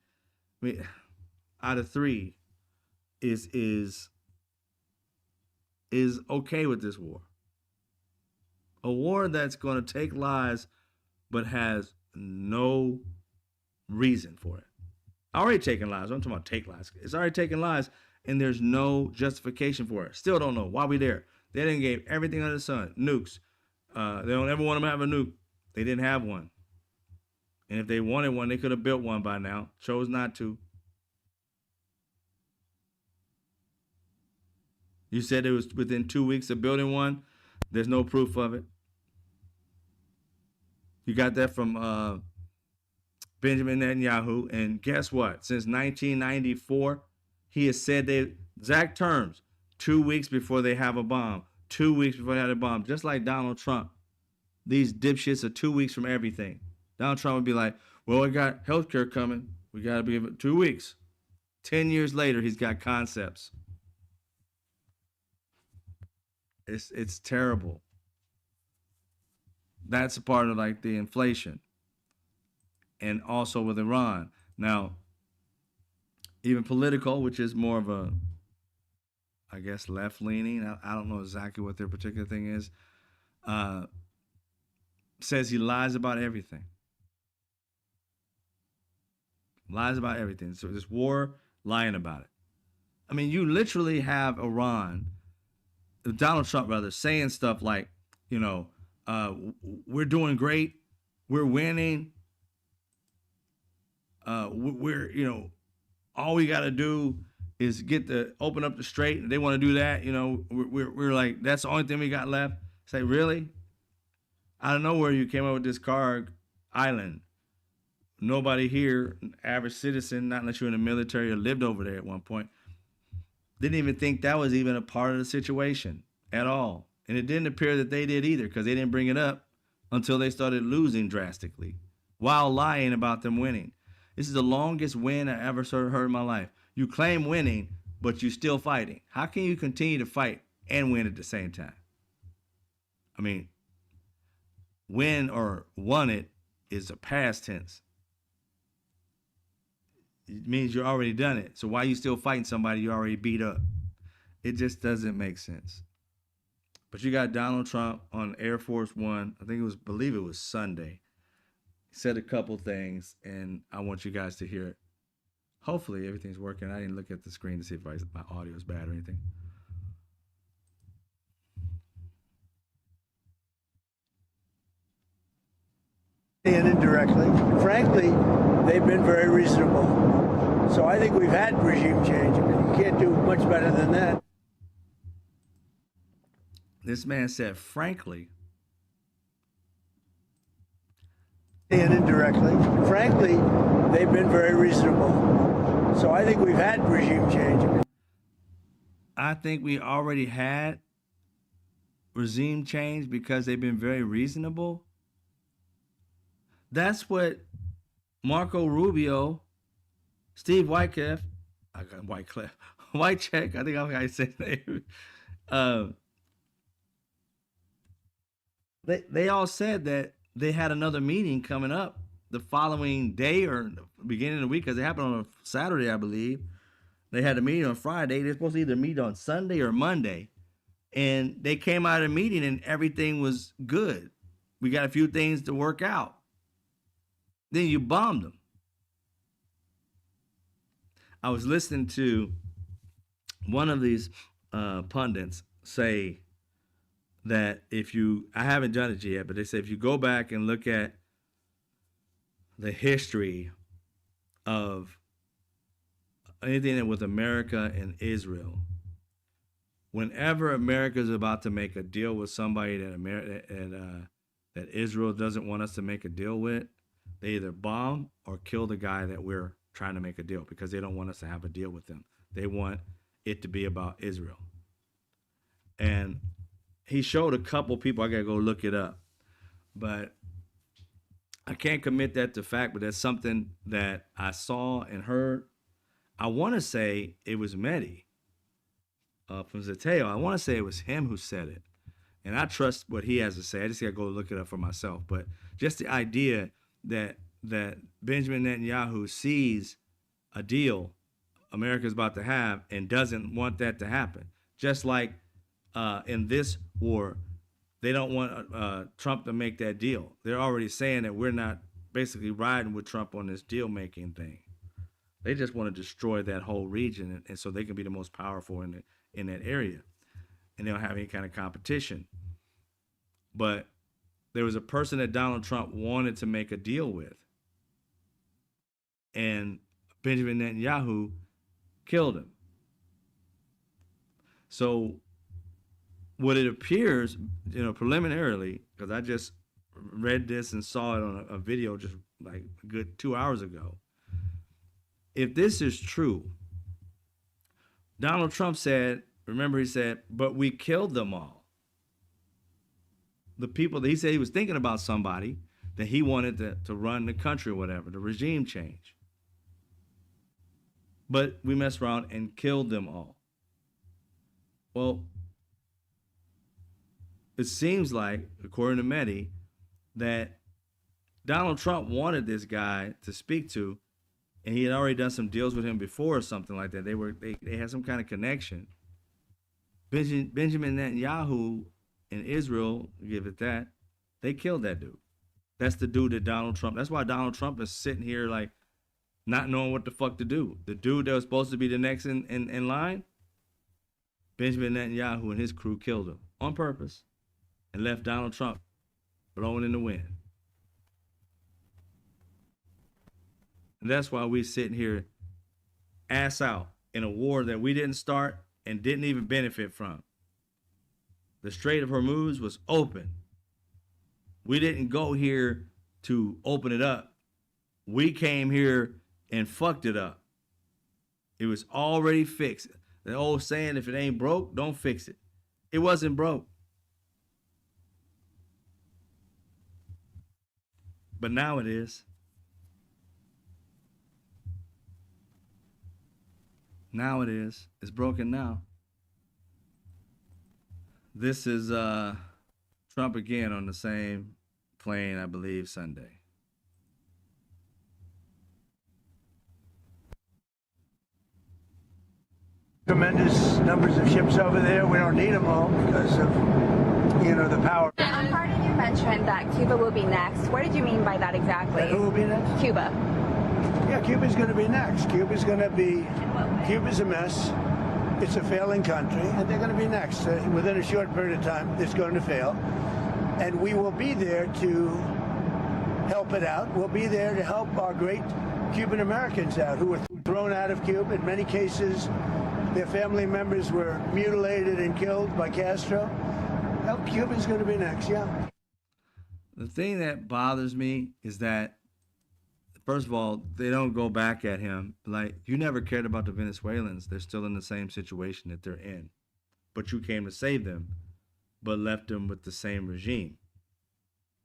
out of three is okay with this war. A war that's going to take lives but has no reason for it. Already taking lives. I'm talking about take lives. It's already taking lives, and there's no justification for it. Still don't know why we there. They didn't give everything under the sun. Nukes. They don't ever want them to have a nuke. They didn't have one. And if they wanted one, they could have built one by now. Chose not to. You said it was within 2 weeks of building one. There's no proof of it. You got that from Benjamin Netanyahu. And guess what? Since 1994, he has said the exact terms 2 weeks before they have a bomb. 2 weeks before they had a bomb. Just like Donald Trump. These dipshits are 2 weeks from everything. Donald Trump would be like, well, we got healthcare coming. We got to be 2 weeks. 10 years later, he's got concepts. It's terrible. That's a part of like the inflation. And also with Iran. Now, even political, which is more of a, I guess, left-leaning. I don't know exactly what their particular thing is. Says he lies about everything. Lies about everything. So this war, lying about it. I mean, you literally have Iran, Donald Trump rather, saying stuff like, you know, we're doing great, we're winning, we're, you know, all we got to do is open up the strait, and they want to do that, you know, we're like, that's the only thing we got left. Say, really? Out of nowhere, you came up with this Karg Island. Nobody here, average citizen, not unless you're in the military or lived over there at one point, didn't even think that was even a part of the situation at all. And it didn't appear that they did either, because they didn't bring it up until they started losing drastically while lying about them winning. This is the longest win I ever heard in my life. You claim winning, but you're still fighting. How can you continue to fight and win at the same time? I mean, win or won it is a past tense. It means you're already done it. So why are you still fighting somebody you already beat up? It just doesn't make sense. But you got Donald Trump on Air Force One. I believe it was Sunday. He said a couple things, and I want you guys to hear it. Hopefully everything's working. I didn't look at the screen to see if my audio is bad or anything. And indirectly. Frankly, they've been very reasonable. So I think we've had regime change. I mean, you can't do much better than that. This man said, frankly. And indirectly. Frankly, they've been very reasonable. So I think we've had regime change. I think we already had regime change because they've been very reasonable. That's what Marco Rubio, Steve Wycliffe, Wycheck, I think I'm going to say his name. They all said that they had another meeting coming up the following day or beginning of the week, because it happened on a Saturday, I believe. They had a meeting on Friday. They're supposed to either meet on Sunday or Monday. And they came out of the meeting and everything was good. We got a few things to work out. Then you bombed them. I was listening to one of these pundits say that I haven't done it yet, but they say if you go back and look at the history of anything with America and Israel, whenever America is about to make a deal with somebody that Israel doesn't want us to make a deal with, they either bomb or kill the guy that we're trying to make a deal, because they don't want us to have a deal with them. They want it to be about Israel. And he showed a couple people. I got to go look it up. But I can't commit that to fact, but that's something that I saw and heard. I want to say it was Mehdi from Zateo. I want to say it was him who said it. And I trust what he has to say. I just got to go look it up for myself. But just the idea that Benjamin Netanyahu sees a deal America's about to have and doesn't want that to happen. Just like in this war, they don't want Trump to make that deal. They're already saying that we're not basically riding with Trump on this deal-making thing. They just want to destroy that whole region, and so they can be the most powerful in that area, and they don't have any kind of competition. But there was a person that Donald Trump wanted to make a deal with, and Benjamin Netanyahu killed him. So what it appears, preliminarily, because I just read this and saw it on a video just like a good 2 hours ago. If this is true, Donald Trump said, remember he said, but we killed them all. The people that he said he was thinking about somebody that he wanted to run the country or whatever, the regime change. But we messed around and killed them all. Well, it seems like, according to many, that Donald Trump wanted this guy to speak to, and he had already done some deals with him before or something like that. They had some kind of connection. Benjamin Netanyahu in Israel, give it that, they killed that dude. That's the dude that Donald Trump, that's why Donald Trump is sitting here like not knowing what the fuck to do. The dude that was supposed to be the next in line, Benjamin Netanyahu and his crew killed him on purpose and left Donald Trump blowing in the wind. And that's why we're sitting here ass out in a war that we didn't start and didn't even benefit from. The Strait of Hormuz was open. We didn't go here to open it up. We came here and fucked it up. It was already fixed. The old saying, if it ain't broke, don't fix it. It wasn't broke. But now it is. Now it is. It's broken now. This is Trump again on the same plane, I believe, Sunday. Tremendous numbers of ships over there. We don't need them all because of, the power. On part of you mentioned that Cuba will be next. What did you mean by that exactly? Who will be next? Cuba. Yeah, Cuba's going to be next. Cuba's a mess. It's a failing country, and they're going to be next. Within a short period of time, it's going to fail. And we will be there to help it out. We'll be there to help our great Cuban Americans out who were thrown out of Cuba. In many cases, their family members were mutilated and killed by Castro. Well, Cuba's going to be next, yeah. The thing that bothers me is that, first of all, they don't go back at him. Like, you never cared about the Venezuelans. They're still in the same situation that they're in. But you came to save them, but left them with the same regime.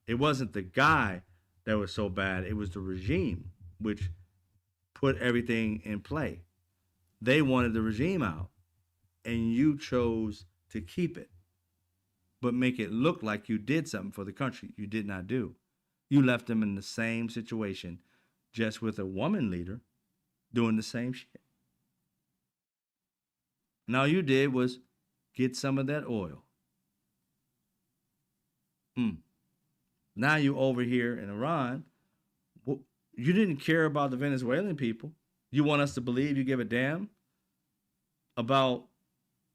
It wasn't the guy that was so bad. It was the regime, which put everything in play. They wanted the regime out, and you chose to keep it, but make it look like you did something for the country. You did not do. You left them in the same situation, just with a woman leader doing the same shit. And all you did was get some of that oil. Now you over here in Iran, you didn't care about the Venezuelan people. You want us to believe you give a damn about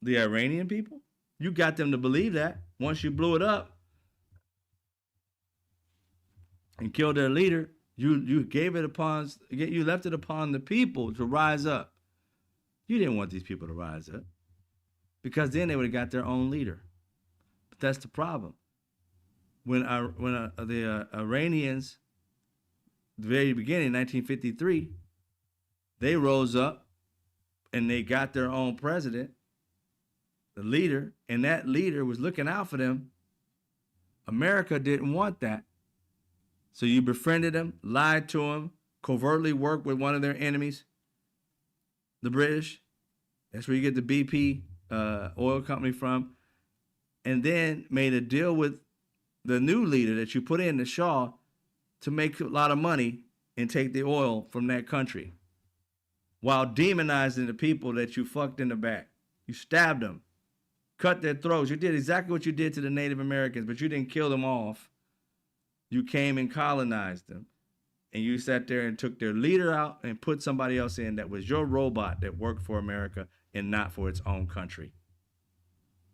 the Iranian people? You got them to believe that once you blew it up and killed their leader. You left it upon the people to rise up. You didn't want these people to rise up because then they would have got their own leader. But that's the problem. When the Iranians, the very beginning, 1953, they rose up and they got their own president, the leader, and that leader was looking out for them. America didn't want that. So you befriended them, lied to them, covertly worked with one of their enemies, the British. That's where you get the BP oil company from. And then made a deal with the new leader that you put in, the Shah, to make a lot of money and take the oil from that country while demonizing the people that you fucked in the back. You stabbed them, cut their throats. You did exactly what you did to the Native Americans, but you didn't kill them off. You came and colonized them. And you sat there and took their leader out and put somebody else in that was your robot that worked for America and not for its own country.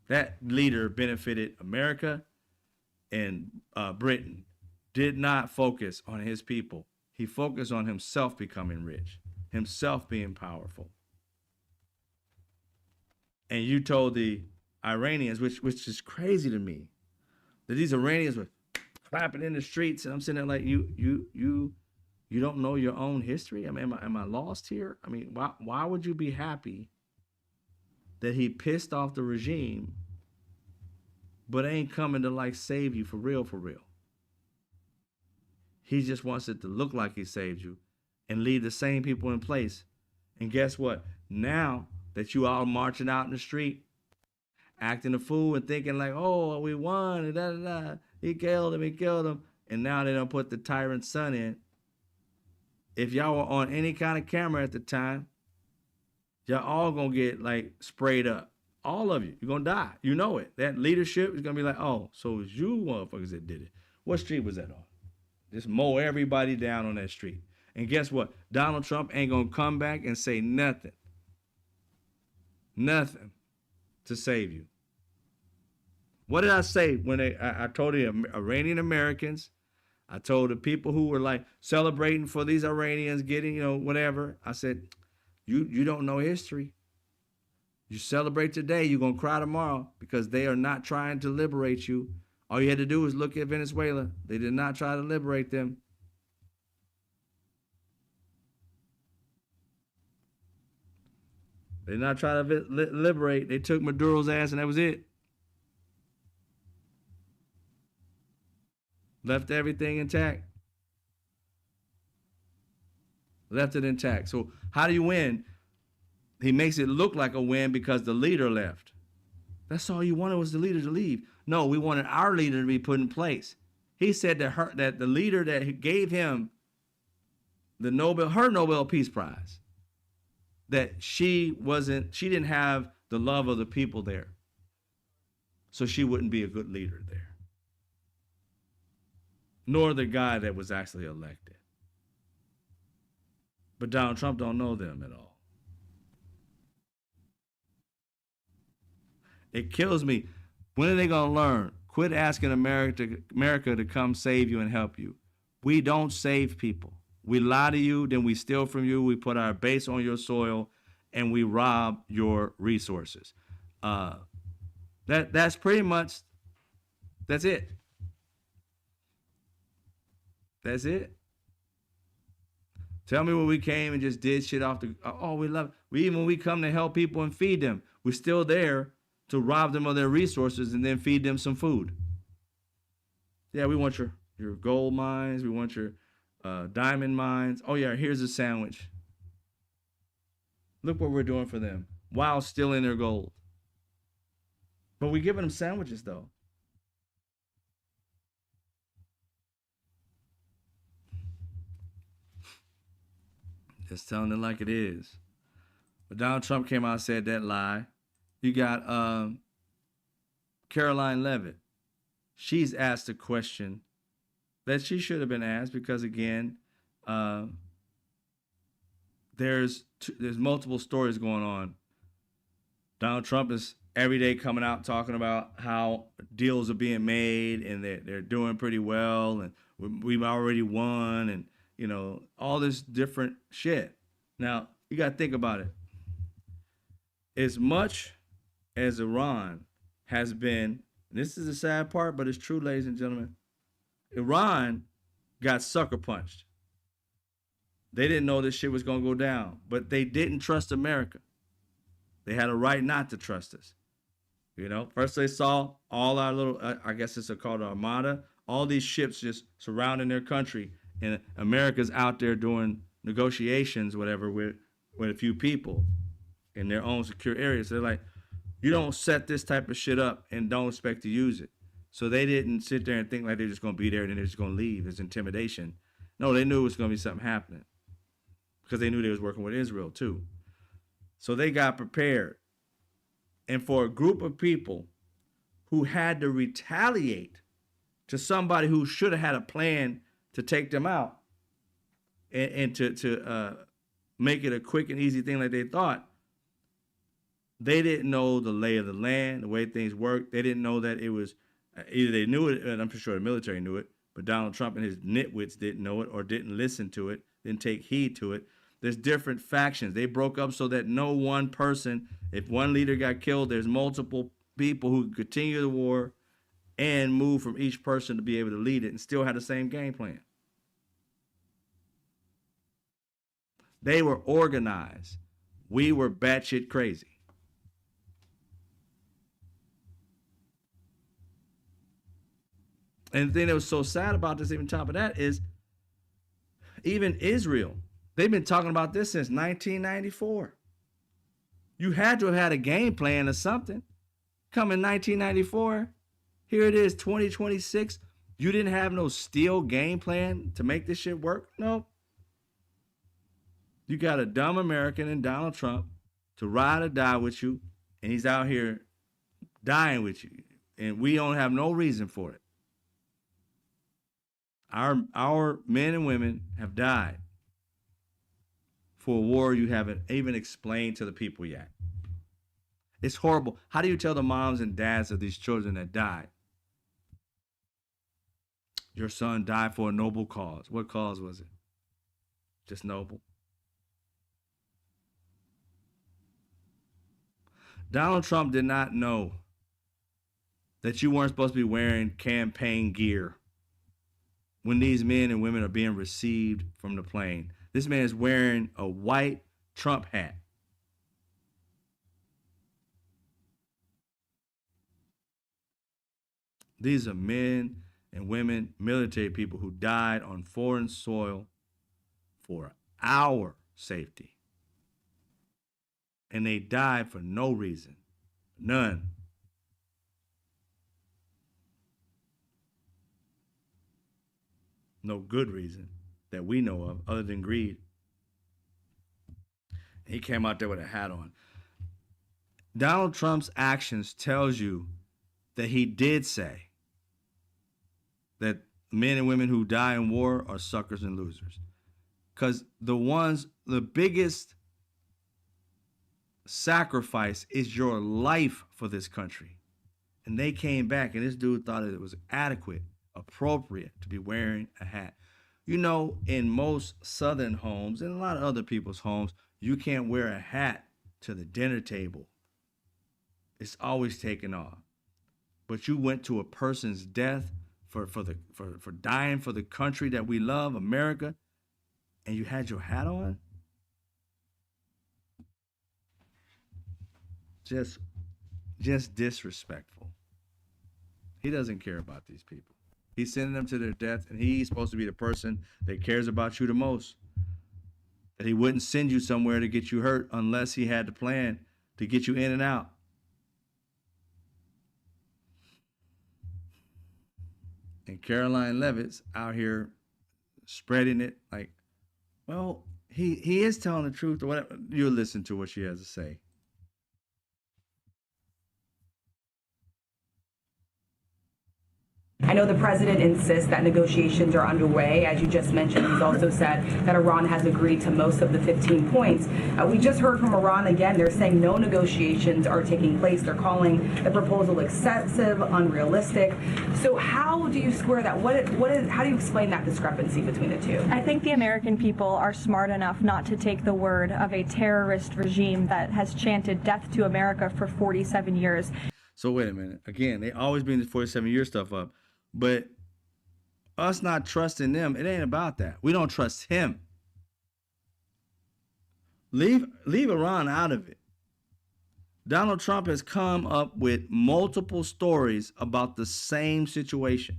That leader benefited America and Britain, did not focus on his people. He focused on himself becoming rich, himself being powerful. And you told the Iranians, which is crazy to me, that these Iranians were clapping in the streets, and I'm sitting there like, you don't know your own history? I mean, am I lost here? I mean, why would you be happy that he pissed off the regime, but ain't coming to like save you for real, for real? He just wants it to look like he saved you and leave the same people in place. And guess what? Now that you all marching out in the street, acting a fool and thinking like, oh, we won, and da, da, da. He killed him. And now they don't put the tyrant's son in. If y'all were on any kind of camera at the time, y'all all gonna get like sprayed up. All of you. You're gonna die. You know it. That leadership is gonna be like, oh, so it was you motherfuckers that did it. What street was that on? Just mow everybody down on that street. And guess what? Donald Trump ain't gonna come back and say nothing. Nothing to save you. What did I say when I told the Iranian Americans, I told the people who were like celebrating for these Iranians getting, whatever. I said, you don't know history. You celebrate today, you're going to cry tomorrow because they are not trying to liberate you. All you had to do was look at Venezuela. They did not try to liberate them. They did not try to liberate. They took Maduro's ass and that was it. Left everything intact. Left it intact. So how do you win? He makes it look like a win because the leader left. That's all you wanted was the leader to leave. No, we wanted our leader to be put in place. He said that the leader that gave him her Nobel Peace Prize, that she didn't have the love of the people there. So she wouldn't be a good leader there. Nor the guy that was actually elected. But Donald Trump don't know them at all. It kills me. When are they going to learn? Quit asking America to come save you and help you. We don't save people. We lie to you, then we steal from you, we put our base on your soil, and we rob your resources. That's pretty much, that's it. That's it. Tell me when we came and just did shit off we love it. Even when we come to help people and feed them, we're still there to rob them of their resources and then feed them some food. Yeah, we want your gold mines. We want your diamond mines. Oh, yeah, here's a sandwich. Look what we're doing for them while stealing their gold. But we're giving them sandwiches, though. Just telling it like it is. But Donald Trump came out and said that lie. You got Caroline Leavitt. She's asked a question that she should have been asked because, again, there's multiple stories going on. Donald Trump is every day coming out talking about how deals are being made and they're doing pretty well and we've already won and, all this different shit. Now, you got to think about it. As much as Iran has been, this is the sad part, but it's true, ladies and gentlemen, Iran got sucker punched. They didn't know this shit was going to go down, but they didn't trust America. They had a right not to trust us. First they saw all our little, I guess it's called Armada, all these ships just surrounding their country, and America's out there doing negotiations, whatever, with a few people in their own secure areas. So they're like, you don't set this type of shit up and don't expect to use it. So they didn't sit there and think like they're just going to be there and then they're just going to leave. It's intimidation. No, they knew it was going to be something happening because they knew they was working with Israel too. So they got prepared. And for a group of people who had to retaliate to somebody who should have had a plan to take them out and to make it a quick and easy thing like they thought, they didn't know the lay of the land, the way things worked. They didn't know that it was, either they knew it, and I'm sure the military knew it, but Donald Trump and his nitwits didn't know it or didn't listen to it, didn't take heed to it. There's different factions. They broke up so that no one person, if one leader got killed, there's multiple people who continue the war and move from each person to be able to lead it and still have the same game plan. They were organized. We were batshit crazy. And the thing that was so sad about this, even top of that, is even Israel, they've been talking about this since 1994. You had to have had a game plan or something. Come in 1994, here it is, 2026. You didn't have no steel game plan to make this shit work? No. You got a dumb American in Donald Trump to ride or die with you, and he's out here dying with you, and we don't have no reason for it. Our men and women have died for a war you haven't even explained to the people yet. It's horrible. How do you tell the moms and dads of these children that died? Your son died for a noble cause. What cause was it? Just noble. Donald Trump did not know that you weren't supposed to be wearing campaign gear when these men and women are being received from the plane. This man is wearing a white Trump hat. These are men and women, military people who died on foreign soil for our safety. And they died for no reason. None. No good reason that we know of other than greed. He came out there with a hat on. Donald Trump's actions tells you that he did say that men and women who die in war are suckers and losers. Because the biggest sacrifice is your life for this country. And they came back, and this dude thought it was adequate, appropriate to be wearing a hat. You know, in most Southern homes and a lot of other people's homes, you can't wear a hat to the dinner table. It's always taken off. But you went to a person's death for dying for the country that we love, America, and you had your hat on? Just disrespectful. He doesn't care about these people. He's sending them to their death, and he's supposed to be the person that cares about you the most. That he wouldn't send you somewhere to get you hurt unless he had the plan to get you in and out. And Caroline Leavitt's out here spreading it like, well, he is telling the truth or whatever. You'll listen to what she has to say. I know the president insists that negotiations are underway. As you just mentioned, he's also said that Iran has agreed to most of the 15 points. We just heard from Iran again. They're saying no negotiations are taking place. They're calling the proposal excessive, unrealistic. So how do you square that? How do you explain that discrepancy between the two? I think the American people are smart enough not to take the word of a terrorist regime that has chanted death to America for 47 years. So wait a minute. Again, they always bring the 47-year stuff up. But us not trusting them, it ain't about that. We don't trust him. Leave Iran out of it. Donald Trump has come up with multiple stories about the same situation.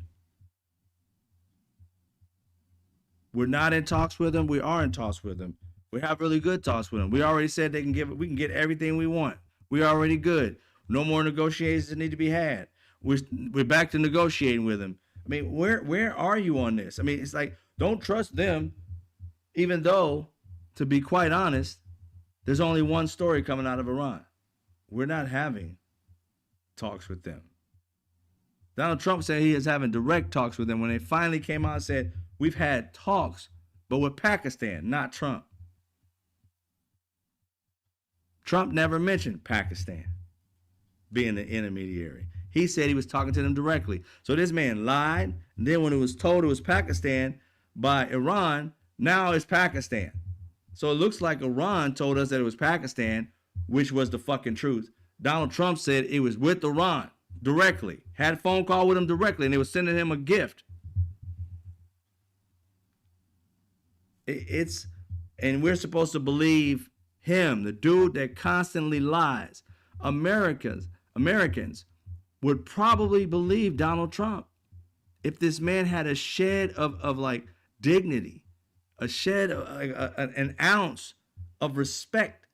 We're not in talks with them. We are in talks with them. We have really good talks with them. We already said we can get everything we want. We're already good. No more negotiations that need to be had. We're back to negotiating with them. I mean, where are you on this? I mean, it's like, don't trust them, even though, to be quite honest, there's only one story coming out of Iran. We're not having talks with them. Donald Trump said he is having direct talks with them when they finally came out and said, we've had talks, but with Pakistan, not Trump. Trump never mentioned Pakistan being the intermediary. He said he was talking to them directly. So this man lied. And then when it was told it was Pakistan by Iran, now it's Pakistan. So it looks like Iran told us that it was Pakistan, which was the fucking truth. Donald Trump said it was with Iran directly. Had a phone call with him directly, and they were sending him a gift. And we're supposed to believe him, the dude that constantly lies. Americans would probably believe Donald Trump if this man had a shed of like dignity, a shed of an ounce of respect.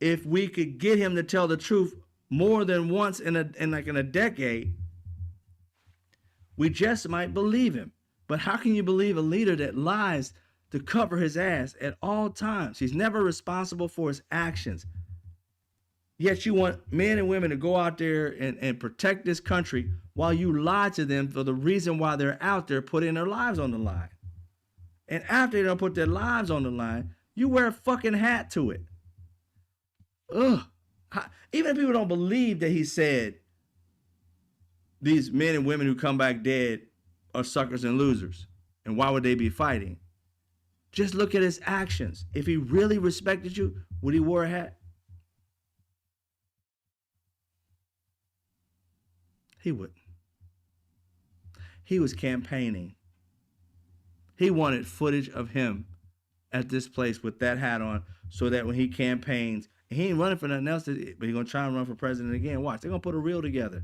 If we could get him to tell the truth more than once in a decade, we just might believe him. But how can you believe a leader that lies to cover his ass at all times? He's never responsible for his actions. Yet you want men and women to go out there and protect this country while you lie to them for the reason why they're out there putting their lives on the line. And after they don't put their lives on the line, you wear a fucking hat to it. Ugh. Even if people don't believe that he said these men and women who come back dead are suckers and losers, and why would they be fighting? Just look at his actions. If he really respected you, would he wear a hat? He wouldn't. He was campaigning. He wanted footage of him at this place with that hat on so that when he campaigns, he ain't running for nothing else, but he's going to try and run for president again. Watch, they're going to put a reel together.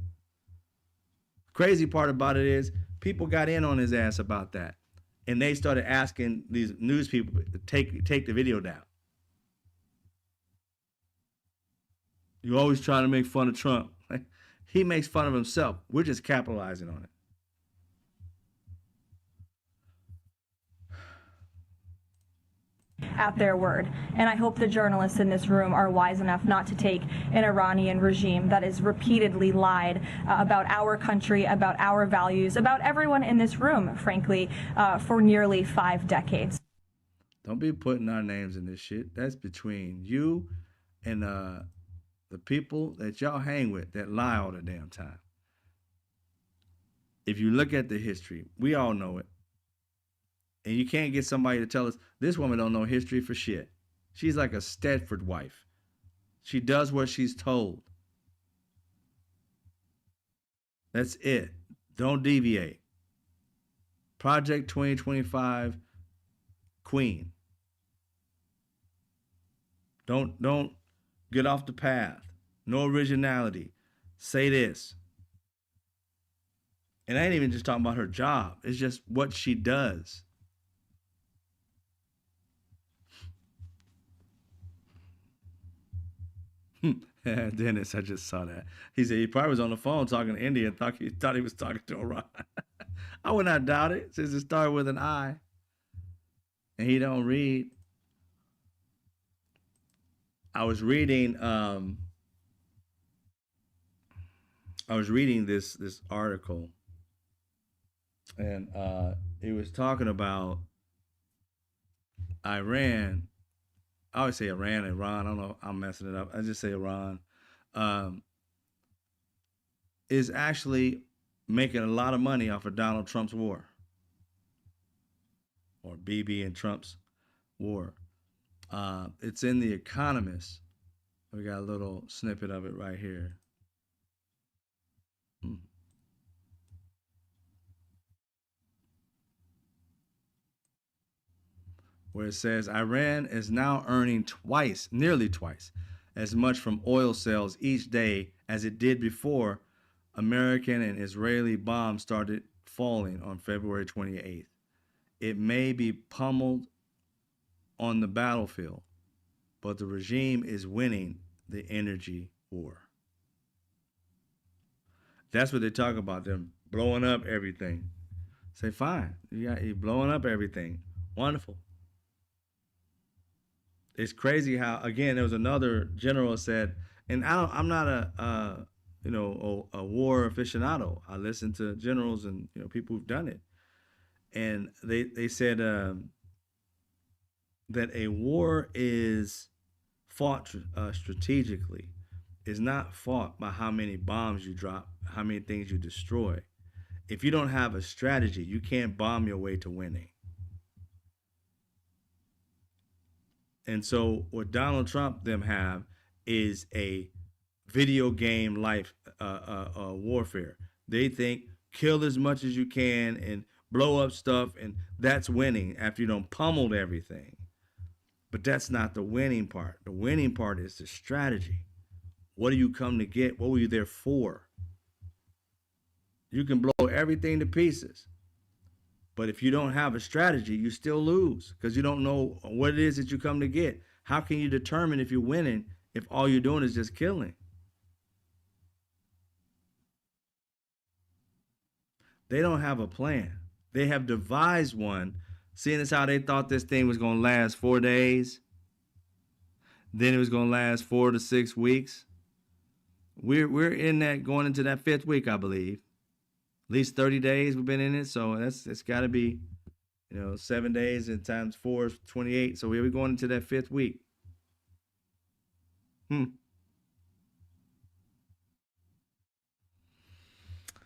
Crazy part about it is people got in on his ass about that. And they started asking these news people to take the video down. You always trying to make fun of Trump. He makes fun of himself. We're just capitalizing on it. At their word. And I hope the journalists in this room are wise enough not to take an Iranian regime that has repeatedly lied about our country, about our values, about everyone in this room, frankly, for nearly 5 decades. Don't be putting our names in this shit. That's between you and the people that y'all hang with that lie all the damn time. If you look at the history, we all know it. And you can't get somebody to tell us, this woman don't know history for shit. She's like a Stedford wife. She does what she's told. That's it. Don't deviate. Project 2025 Queen. Don't get off the path. No originality. Say this. And I ain't even just talking about her job. It's just what she does. Dennis, I just saw that. He said he probably was on the phone talking to India and thought he was talking to Iran. I would not doubt it, since it started with an I. And he don't read. I was reading this article, and it was talking about Iran. I always say Iran. I don't know. I'm messing it up. I just say Iran. Is actually making a lot of money off of Donald Trump's war. Or BB and Trump's war. It's in The Economist. We got a little snippet of it right here. Where it says Iran is now earning nearly twice, as much from oil sales each day as it did before American and Israeli bombs started falling on February 28th. It may be pummeled on the battlefield, but the regime is winning the energy war. That's what they talk about, them blowing up everything. Say, fine, you're blowing up everything. Wonderful. It's crazy how, again, there was another general said, And I'm not a war aficionado. I listen to generals and people who've done it, and they said that a war is fought strategically, is not fought by how many bombs you drop, how many things you destroy. If you don't have a strategy, you can't bomb your way to winning. And so what Donald Trump them have is a video game life warfare. They think kill as much as you can and blow up stuff, and that's winning after you done pummeled everything. But that's not the winning part. The winning part is the strategy. What do you come to get? What were you there for? You can blow everything to pieces. But if you don't have a strategy, you still lose because you don't know what it is that you come to get. How can you determine if you're winning if all you're doing is just killing? They don't have a plan. They have devised one, seeing as how they thought this thing was going to last 4 days. Then it was going to last 4 to 6 weeks. We're in that, going into that 5th week, I believe. At least 30 days we've been in it, so it's got to be, 7 days and times 4 is 28. So we're going into that 5th week. And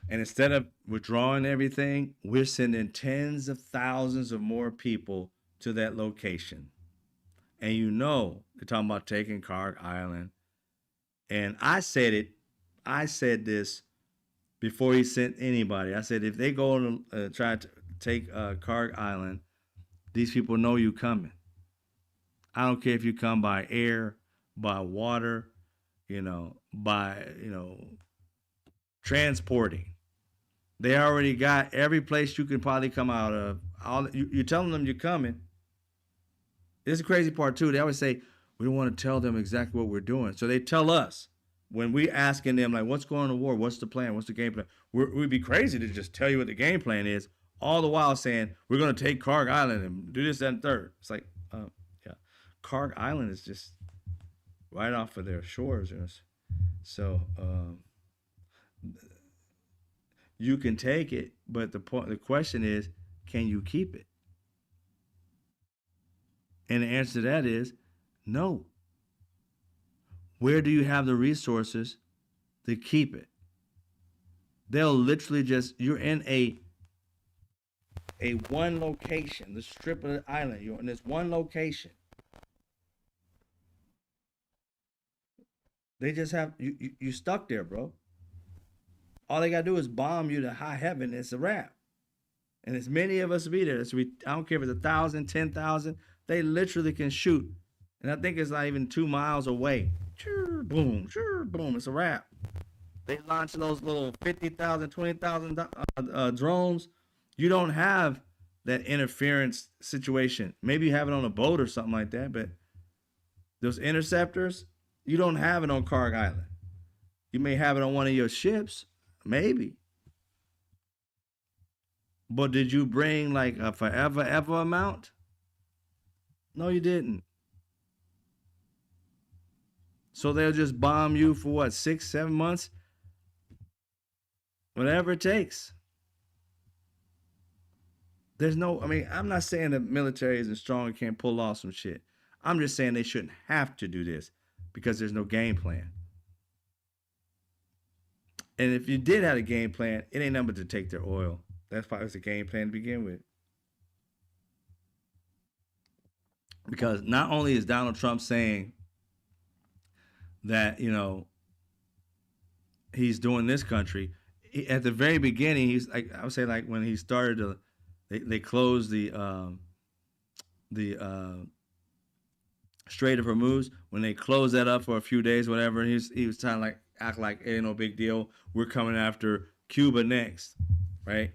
instead of withdrawing everything, we're sending tens of thousands of more people to that location. And they're talking about taking Carg Island. And I said this before he sent anybody. I said, if they go and try to take Carg Island, these people know you coming. I don't care if you come by air, by water, by, transporting. They already got every place you can probably come out of. You're telling them you're coming. This is the crazy part, too. They always say, we don't want to tell them exactly what we're doing. So they tell us. When we asking them, like, what's going on in the war? What's the plan? What's the game plan? We'd be crazy to just tell you what the game plan is, all the while saying, we're going to take Carg Island and do this, that, and third. It's like, yeah. Carg Island is just right off of their shores. So you can take it, but the question is, can you keep it? And the answer to that is no. Where do you have the resources to keep it? They'll literally you're in a one location, the strip of the island. You're in this one location. They just have, you stuck there, bro. All they got to do is bomb you to high heaven. It's a wrap. And as many of us be there. I don't care if it's 1,000, 10,000. They literally can shoot. And I think it's not even 2 miles away. Sure, boom, it's a wrap. They launch those little 50,000, 20,000 drones. You don't have that interference situation. Maybe you have it on a boat or something like that, but those interceptors, you don't have it on Carg Island. You may have it on one of your ships, maybe. But did you bring like a forever ever amount? No, you didn't. So they'll just bomb you for what, 6, 7 months? Whatever it takes. I'm not saying the military isn't strong and can't pull off some shit. I'm just saying they shouldn't have to do this because there's no game plan. And if you did have a game plan, it ain't nothing but to take their oil. That's probably the game plan to begin with. Because not only is Donald Trump saying that, he's doing this country, at the very beginning, he's like, I would say, like when he started they closed the Strait of Hormuz. When they closed that up for a few days, whatever, he was trying to like act like it ain't no big deal. We're coming after Cuba next, right?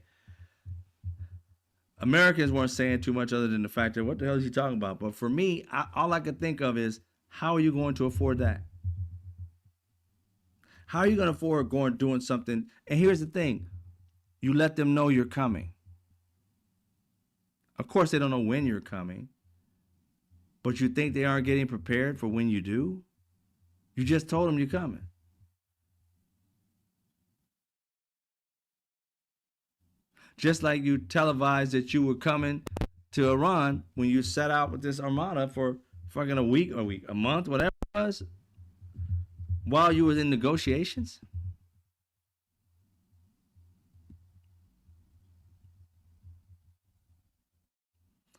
Americans weren't saying too much other than the fact that what the hell is he talking about? But for me, all I could think of is, how are you going to afford that? How are you going to afford doing something? And here's the thing. You let them know you're coming. Of course, they don't know when you're coming. But you think they aren't getting prepared for when you do? You just told them you're coming. Just like you televised that you were coming to Iran when you set out with this armada for fucking a month, whatever it was, while you was in negotiations.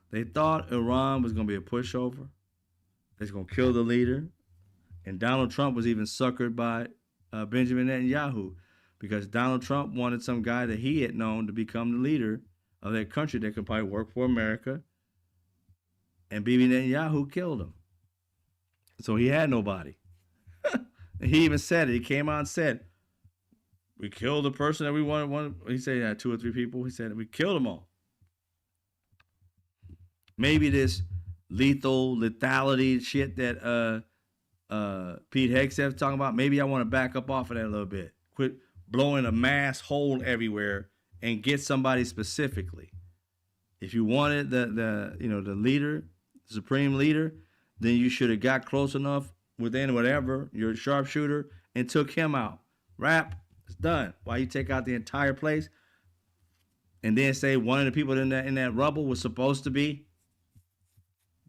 They thought Iran was going to be a pushover. It's going to kill the leader. And Donald Trump was even suckered by Benjamin Netanyahu, because Donald Trump wanted some guy that he had known to become the leader of that country that could probably work for America. And Bibi Netanyahu killed him. So he had nobody. He even said it. He came out and said, we killed the person that we wanted. He said he had 2 or 3 people. He said, we killed them all. Maybe this lethality shit that Pete Hegseth's talking about, maybe I want to back up off of that a little bit. Quit blowing a mass hole everywhere and get somebody specifically. If you wanted the leader, the supreme leader, then you should have got close enough within whatever, your sharpshooter, and took him out. Wrap, it's done. Why you take out the entire place and then say one of the people in that rubble was supposed to be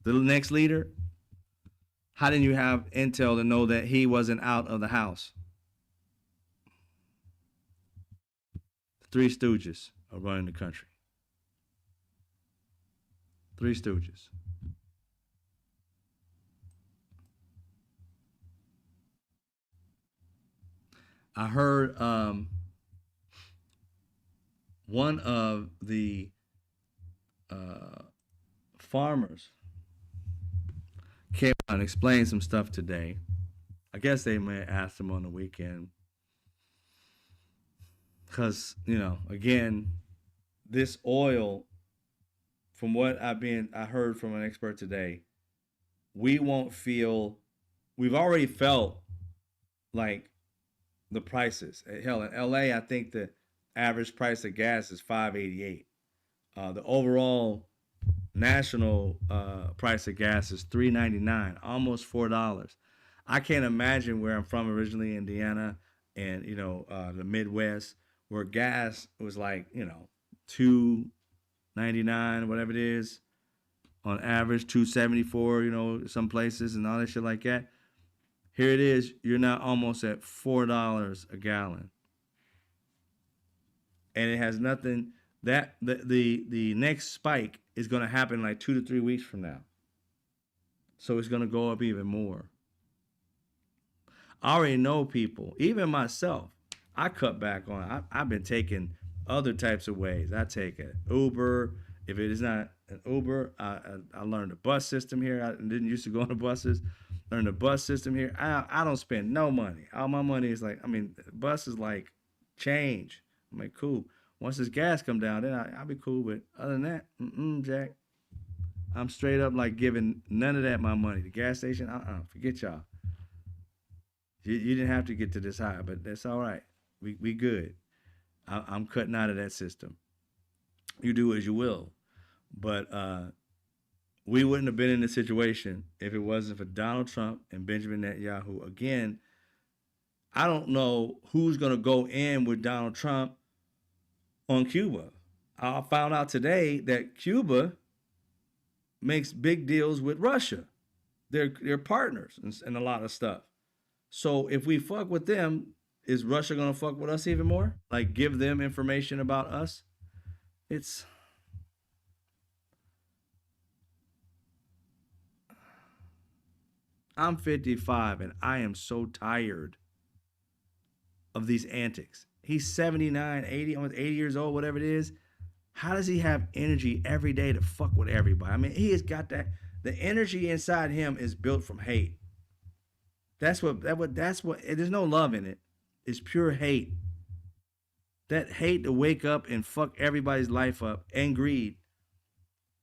the next leader? How didn't you have intel to know that he wasn't out of the house? The Three Stooges are running the country. Three Stooges. I heard one of the farmers came out and explained some stuff today. I guess they may ask him on the weekend. Because, again, this oil, from what I heard from an expert today, we've already felt like the prices. Hell, in LA, I think the average price of gas is $5.88. The overall national price of gas is $3.99, almost $4. I can't imagine where I'm from originally, Indiana, and the Midwest, where gas was like $2.99, whatever it is, on average, $2.74, some places and all that shit like that. Here it is, you're now almost at $4 a gallon, and it has nothing. That the next spike is going to happen like 2 to 3 weeks from now. So it's going to go up even more. I already know people, even myself, I cut back on. I've been taking other types of ways. I take an Uber. If it is not an Uber, I learned the bus system here. I didn't used to go on the buses. Learned the bus system here. I don't spend no money. All my money is bus is like change. I'm like, cool. Once this gas come down, then I'll be cool. But other than that, Jack, I'm straight up like giving none of that my money. The gas station, forget y'all. You didn't have to get to this high, but that's all right. We good. I'm cutting out of that system. You do as you will. But we wouldn't have been in this situation if it wasn't for Donald Trump and Benjamin Netanyahu. Again, I don't know who's going to go in with Donald Trump on Cuba. I found out today that Cuba makes big deals with Russia. They're partners in a lot of stuff. So if we fuck with them, is Russia going to fuck with us even more? Like give them information about us? I'm 55 and I am so tired of these antics. He's 79, 80, almost 80 years old, whatever it is. How does he have energy every day to fuck with everybody? I mean, he has got that. The energy inside him is built from hate. That's what, there's no love in it. It's pure hate. That hate to wake up and fuck everybody's life up and greed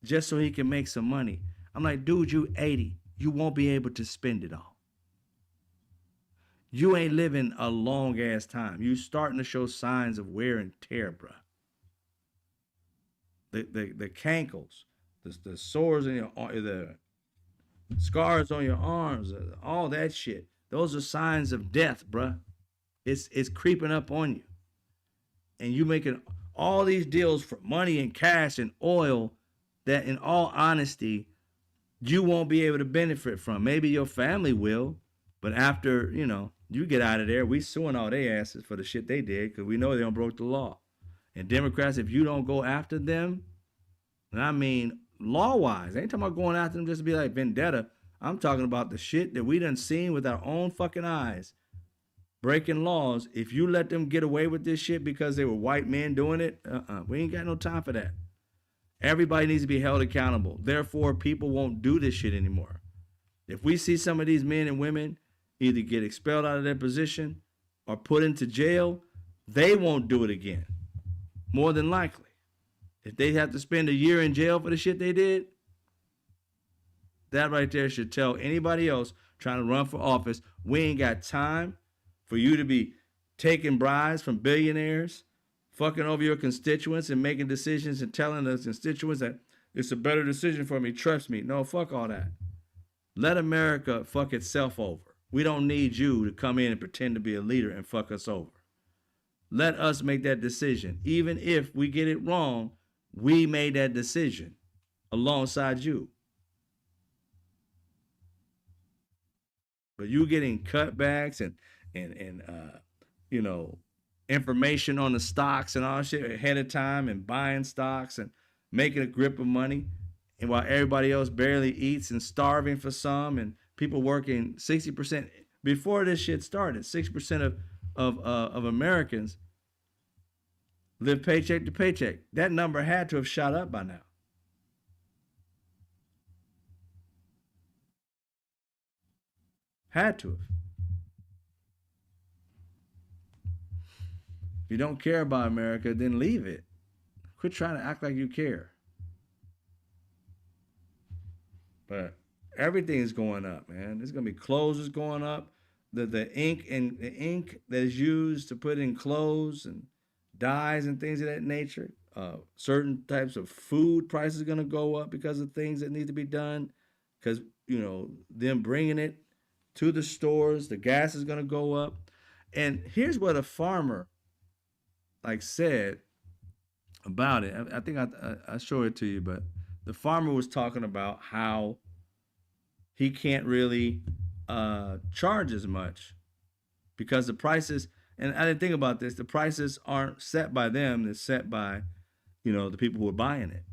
just so he can make some money. I'm like, dude, you 80. You won't be able to spend it all. You ain't living a long ass time. You starting to show signs of wear and tear, bruh. The cankles, the sores in your, the scars on your arms, all that shit. Those are signs of death, bruh. It's creeping up on you. And you making all these deals for money and cash and oil that, in all honesty, you won't be able to benefit from. Maybe your family will, but after, you get out of there, we suing all their asses for the shit they did because we know they don't broke the law. And Democrats, if you don't go after them, and I mean law-wise, I ain't talking about going after them just to be like vendetta. I'm talking about the shit that we done seen with our own fucking eyes. Breaking laws. If you let them get away with this shit because they were white men doing it, we ain't got no time for that. Everybody needs to be held accountable. Therefore, people won't do this shit anymore. If we see some of these men and women either get expelled out of their position or put into jail, they won't do it again. More than likely. If they have to spend a year in jail for the shit they did, that right there should tell anybody else trying to run for office, we ain't got time for you to be taking bribes from billionaires, fucking over your constituents and making decisions and telling the constituents that it's a better decision for me, trust me. No, fuck all that. Let America fuck itself over. We don't need you to come in and pretend to be a leader and fuck us over. Let us make that decision. Even if we get it wrong, we made that decision alongside you. But you getting cutbacks and information on the stocks and all that shit ahead of time and buying stocks and making a grip of money, and while everybody else barely eats and starving for some, and people working 60% before this shit started, 6% of Americans live paycheck to paycheck. That number had to have shot up by now. Had to have. If you don't care about America, then leave it. Quit trying to act like you care. But everything is going up, man. There's gonna be clothes is going up. The ink that is used to put in clothes and dyes and things of that nature. Certain types of food prices are gonna go up because of things that need to be done. Because them bringing it to the stores, the gas is gonna go up. And here's what a farmer said about it. I think I showed it to you, but the farmer was talking about how he can't really charge as much because the prices, and I didn't think about this, the prices aren't set by them, they're set by, the people who are buying it.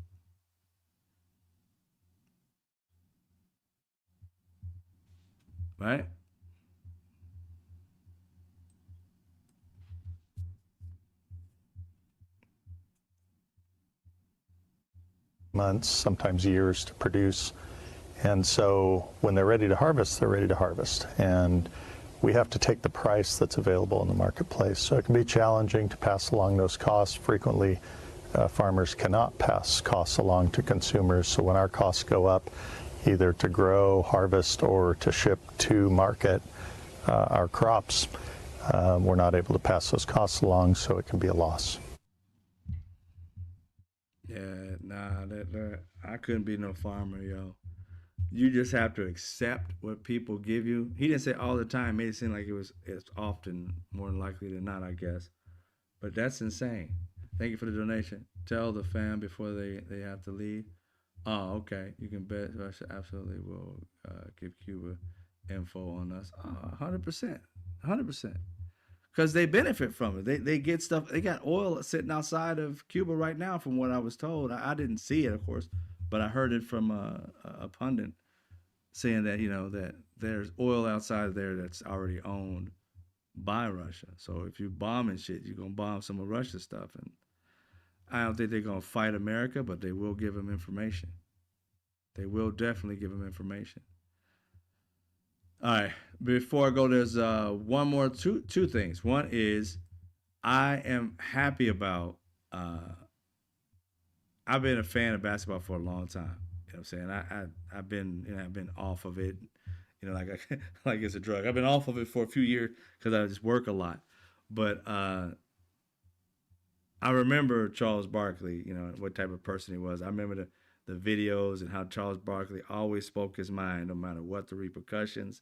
Right? Months, sometimes years to produce. And so when they're ready to harvest, they're ready to harvest. And we have to take the price that's available in the marketplace. So it can be challenging to pass along those costs. Frequently, farmers cannot pass costs along to consumers. So when our costs go up, either to grow, harvest, or to ship to market our crops, we're not able to pass those costs along, so it can be a loss. Yeah, nah, I couldn't be no farmer, yo. You just have to accept what people give you. He didn't say all the time. It made it seem like it's often, more likely than not, I guess. But that's insane. Thank you for the donation. Tell the fam before they have to leave. Oh, okay. You can bet Russia absolutely will give Cuba info on us. 100%. 100%. Because they benefit from it. They get stuff. They got oil sitting outside of Cuba right now, from what I was told. I didn't see it, of course, but I heard it from a pundit saying that, that there's oil outside there that's already owned by Russia. So if you bombing shit, you're going to bomb some of Russia's stuff. And I don't think they're going to fight America, but they will give them information. They will definitely give them information. All right, before I go, there's one more, two things. One is I am happy about, I've been a fan of basketball for a long time. You know what I'm saying? I've been off of it, like it's a drug. I've been off of it for a few years because I just work a lot. But I remember Charles Barkley, what type of person he was. I remember the videos and how Charles Barkley always spoke his mind no matter what the repercussions.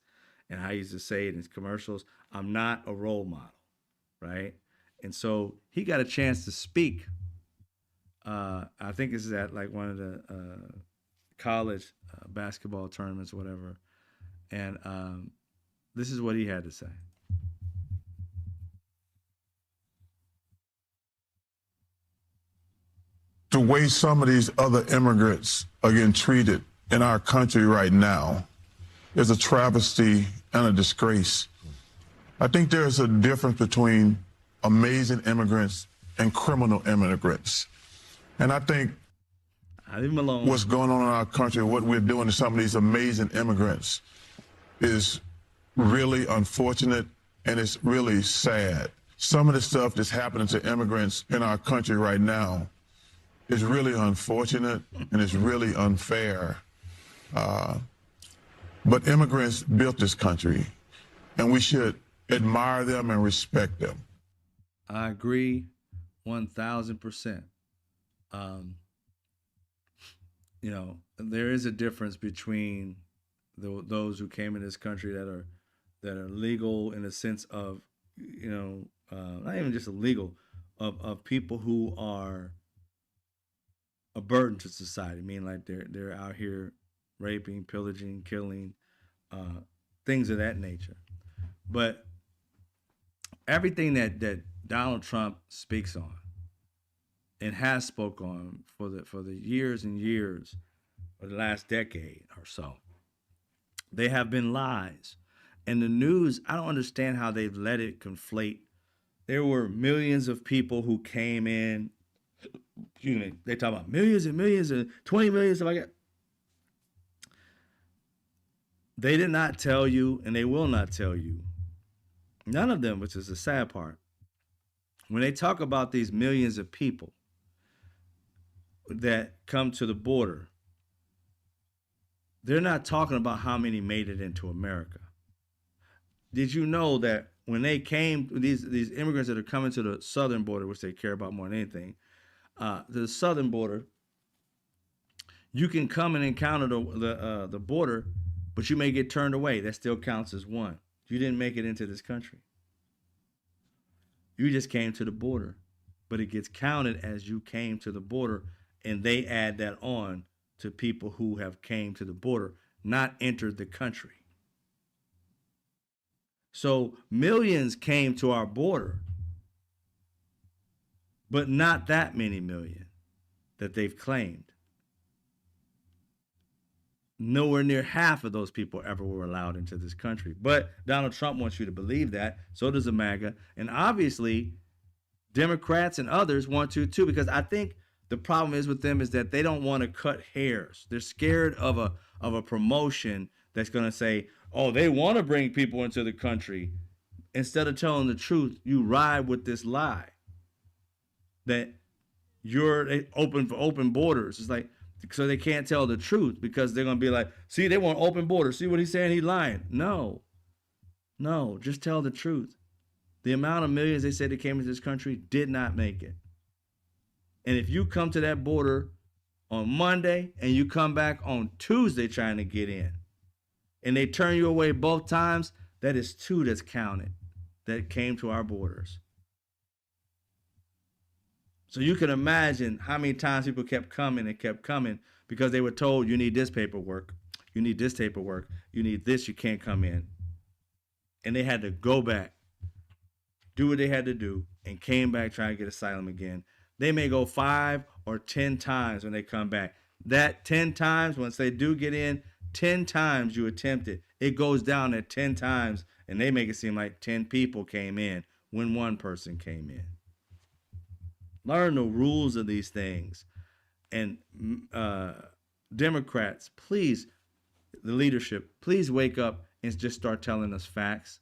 and how he used to say it in his commercials, I'm not a role model, right? And so he got a chance to speak. I think this is at like one of the college basketball tournaments, or whatever. And this is what he had to say. The way some of these other immigrants are getting treated in our country right now is a travesty and a disgrace. I think there's a difference between amazing immigrants and criminal immigrants. And I think what's going on in our country, what we're doing to some of these amazing immigrants is really unfortunate, and it's really sad. Some of the stuff that's happening to immigrants in our country right now is really unfortunate, and it's really unfair. But immigrants built this country, and we should admire them and respect them. I agree 1,000%. You know, there is a difference between those who came in this country that are legal in the sense of, you know, not even just illegal, of people who are a burden to society. I mean, like they're out here raping, pillaging, killing, things of that nature. But everything that Donald Trump speaks on and has spoke on for the years and years, or the last decade or so, they have been lies. And the news, I don't understand how they've let it conflate. There were millions of people who came in. Excuse me, they talk about millions and millions and 20 million, stuff like that. They did not tell you, and they will not tell you, none of them, which is the sad part, when they talk about these millions of people that come to the border, they're not talking about how many made it into America. Did you know that when they came, these immigrants that are coming to the southern border, which they care about more than anything, the southern border, you can come and encounter the border, but you may get turned away. That still counts as one. You didn't make it into this country. You just came to the border, but it gets counted as you came to the border, and they add that on to people who have came to the border, not entered the country. So millions came to our border, but not that many million that they've claimed. Nowhere near half of those people ever were allowed into this country. But Donald Trump wants you to believe that. So does the MAGA. And obviously, Democrats and others want to too, because I think the problem is with them is that they don't want to cut hairs. They're scared of a promotion that's going to say, oh, they want to bring people into the country. Instead of telling the truth, you ride with this lie that you're open for open borders. It's like, so they can't tell the truth because they're going to be like, see, they want open borders. See what he's saying? He's lying. No, just tell the truth. The amount of millions they said that came into this country did not make it. And if you come to that border on Monday and you come back on Tuesday trying to get in, and they turn you away both times, that is two that's counted that came to our borders. So you can imagine how many times people kept coming because they were told, you need this paperwork, you need this paperwork, you need this, you can't come in. And they had to go back, do what they had to do, and came back trying to get asylum again. They may go 5 or 10 times when they come back. That 10 times, once they do get in, 10 times you attempt it. It goes down at 10 times, and they make it seem like 10 people came in when one person came in. Learn the rules of these things. And Democrats, please, the leadership, please wake up and just start telling us facts.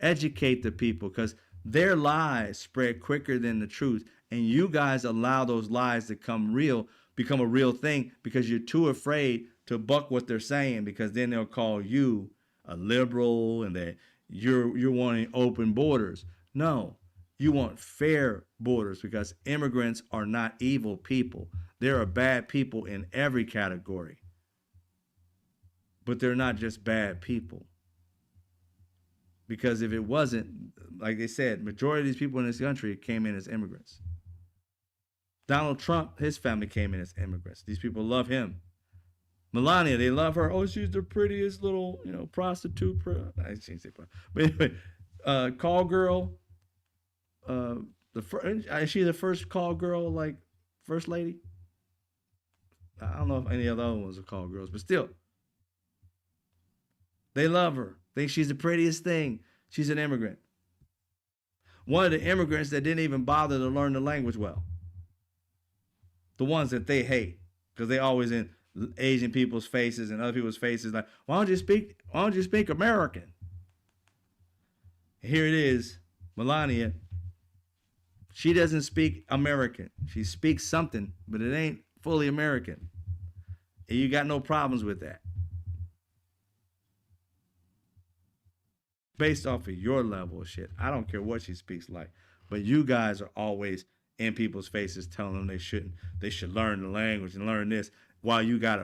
Educate the people, because their lies spread quicker than the truth. And you guys allow those lies to become a real thing because you're too afraid to buck what they're saying, because then they'll call you a liberal and that you're wanting open borders. No. You want fair borders, because immigrants are not evil people. There are bad people in every category. But they're not just bad people. Because if it wasn't, like they said, majority of these people in this country came in as immigrants. Donald Trump, his family came in as immigrants. These people love him. Melania, they love her. Oh, she's the prettiest little, prostitute. I shouldn't say, but anyway, call girl. Is she the first call girl, like first lady? I don't know if any of the other ones are call girls, but still, they love her. Think she's the prettiest thing. She's an immigrant. One of the immigrants that didn't even bother to learn the language well. The ones that they hate, because they always in Asian people's faces and other people's faces like, why don't you speak American? Here it is, Melania. She doesn't speak American. She speaks something, but it ain't fully American. And you got no problems with that. Based off of your level of shit. I don't care what she speaks like. But you guys are always in people's faces telling them they should learn the language and learn this, while you got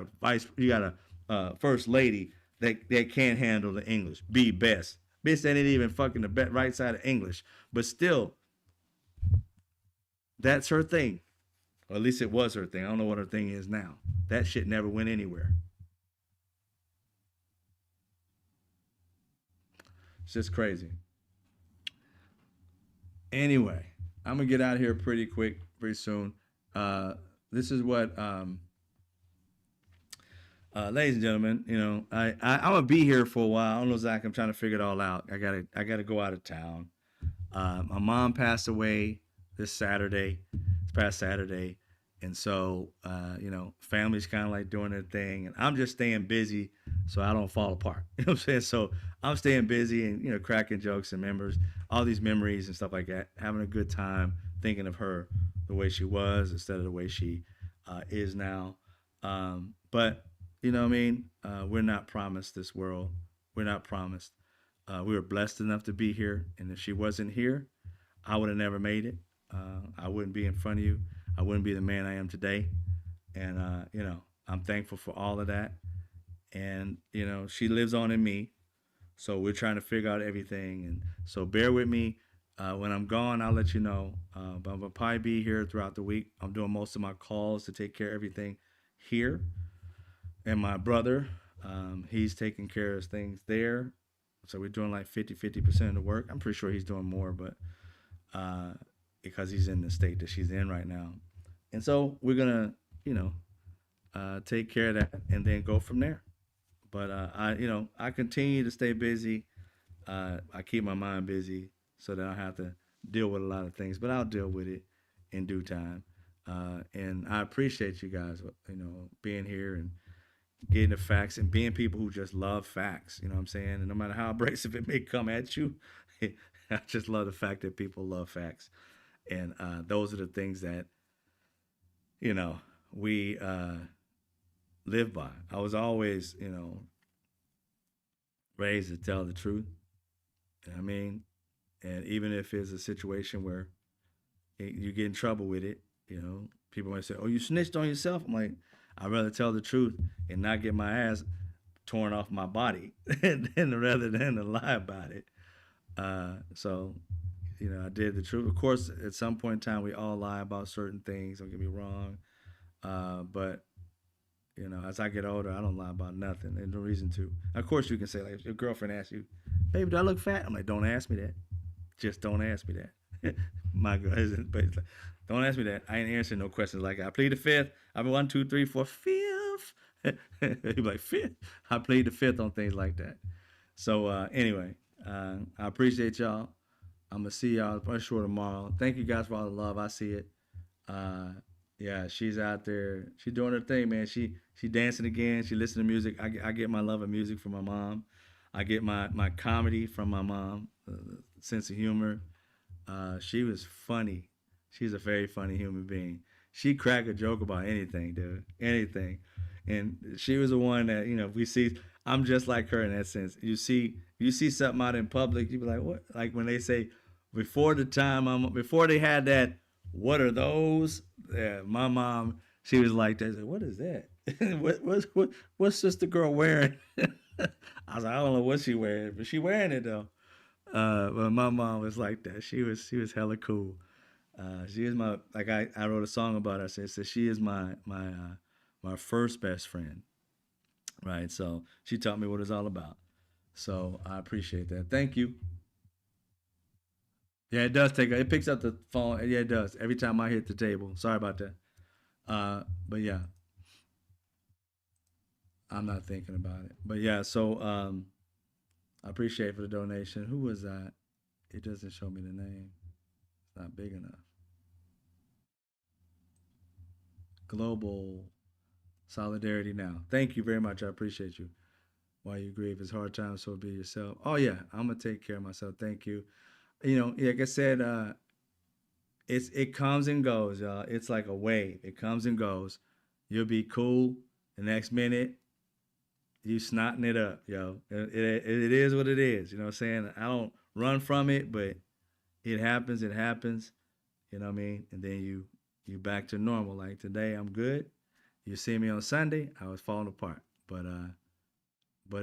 a first lady that can't handle the English. Be best. Bitch, that ain't even fucking the right side of English. But still, that's her thing. Or at least it was her thing. I don't know what her thing is now. That shit never went anywhere. It's just crazy. Anyway, I'm going to get out of here pretty quick, pretty soon. This is what, ladies and gentlemen, I'm going to be here for a while. I don't know, Zach. I'm trying to figure it all out. I gotta go out of town. My mom passed away this past Saturday. And so, family's kind of like doing their thing. And I'm just staying busy so I don't fall apart. You know what I'm saying? So I'm staying busy and, cracking jokes and all these memories and stuff like that, having a good time thinking of her the way she was instead of the way she is now. But, you know what I mean? We're not promised this world. We're not promised. We were blessed enough to be here. And if she wasn't here, I would have never made it. I wouldn't be in front of you. I wouldn't be the man I am today. And, I'm thankful for all of that. And, she lives on in me. So we're trying to figure out everything. And so bear with me. When I'm gone, I'll let you know. But I'm going to probably be here throughout the week. I'm doing most of my calls to take care of everything here. And my brother, he's taking care of things there. So we're doing like 50% of the work. I'm pretty sure he's doing more, but because he's in the state that she's in right now. And so we're going to, take care of that and then go from there. But I continue to stay busy. I keep my mind busy so that I don't have to deal with a lot of things, but I'll deal with it in due time. And I appreciate you guys, being here and getting the facts and being people who just love facts. You know what I'm saying? And no matter how abrasive it may come at you, I just love the fact that people love facts. And those are the things that, we live by. I was always, raised to tell the truth. You know what I mean? And even if it's a situation where you get in trouble with it, people might say, oh, you snitched on yourself. I'm like, I'd rather tell the truth and not get my ass torn off my body rather than to lie about it. So, I did the truth. Of course, at some point in time, we all lie about certain things. Don't get me wrong. But, as I get older, I don't lie about nothing. There's no reason to. Of course, you can say, like, if your girlfriend asks you, baby, do I look fat? I'm like, don't ask me that. Just don't ask me that. My girl isn't, but it's like, don't ask me that. I ain't answering no questions like I plead the fifth. I've been 1, 2, 3, 4, fifth. You'd be like, fifth? I plead the fifth on things like that. So anyway, I appreciate y'all. I'm going to see y'all for sure tomorrow. Thank you guys for all the love. I see it. Yeah, she's out there. She's doing her thing, man. She dancing again. She listening to music. I get my love of music from my mom. I get my comedy from my mom, sense of humor. She was funny. She's a very funny human being. She crack a joke about anything, dude. Anything. And she was the one that, if we see, I'm just like her in that sense. You see something out in public, you be like, what? Like when they say, before they had that, what are those? Yeah, my mom, she was like that. What is that? What's sister girl wearing? I was like, I don't know what she wearing, but she wearing it though. Well, my mom was like that. She was hella cool. She is my, like I wrote a song about her. I said she is my first best friend. Right. So she taught me what it's all about. So I appreciate that. Thank you. Yeah, it does it picks up the phone. Yeah, it does. Every time I hit the table. Sorry about that. But yeah, I'm not thinking about it. But yeah, so I appreciate for the donation. Who was that? It doesn't show me the name. It's not big enough. Global Solidarity Now. Thank you very much. I appreciate you. While you grieve, it's hard times, so be yourself. Oh yeah, I'm gonna take care of myself. Thank you. You know, like I said, it comes and goes, y'all. It's like a wave. It comes and goes. You'll be cool. The next minute, you snotting it up, yo. It is what it is. You know what I'm saying? I don't run from it, but it happens. It happens. You know what I mean? And then you back to normal. Like today, I'm good. You see me on Sunday, I was falling apart. But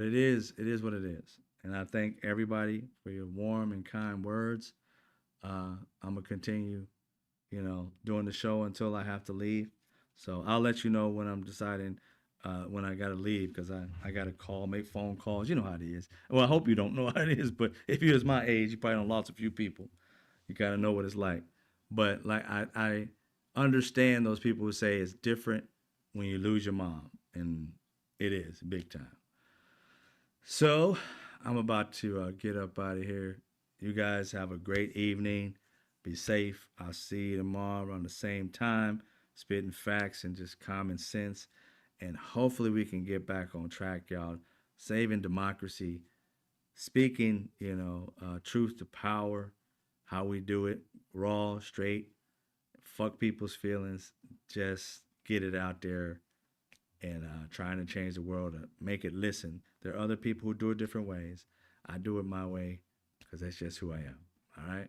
it is what it is. And I thank everybody for your warm and kind words. I'm gonna continue, doing the show until I have to leave. So I'll let you know when I'm deciding when I gotta leave, because I gotta make phone calls. You know how it is. Well, I hope you don't know how it is, but if you was my age, you probably done lost a few people. You gotta know what it's like. But like I understand those people who say it's different when you lose your mom, and it is big time. So I'm about to get up out of here. You guys have a great evening. Be safe. I'll see you tomorrow around the same time, spitting facts and just common sense. And hopefully we can get back on track, y'all. Saving democracy, speaking, truth to power, how we do it, raw, straight, fuck people's feelings, just get it out there and trying to change the world, to make it listen. There are other people who do it different ways. I do it my way because that's just who I am. All right?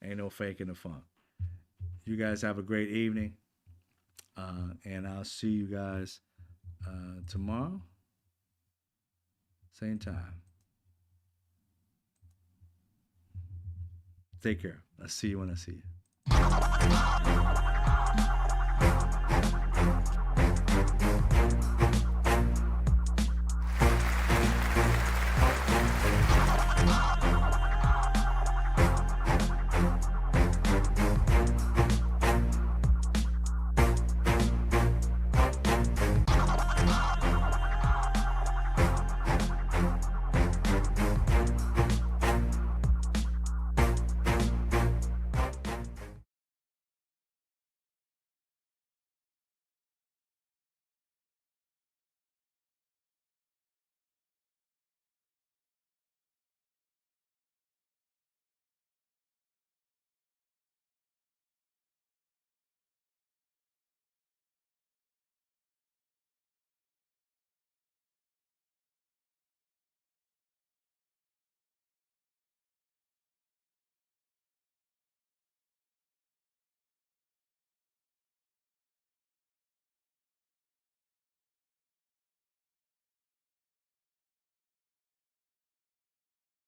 Ain't no faking the funk. You guys have a great evening. And I'll see you guys tomorrow. Same time. Take care. I'll see you when I see you.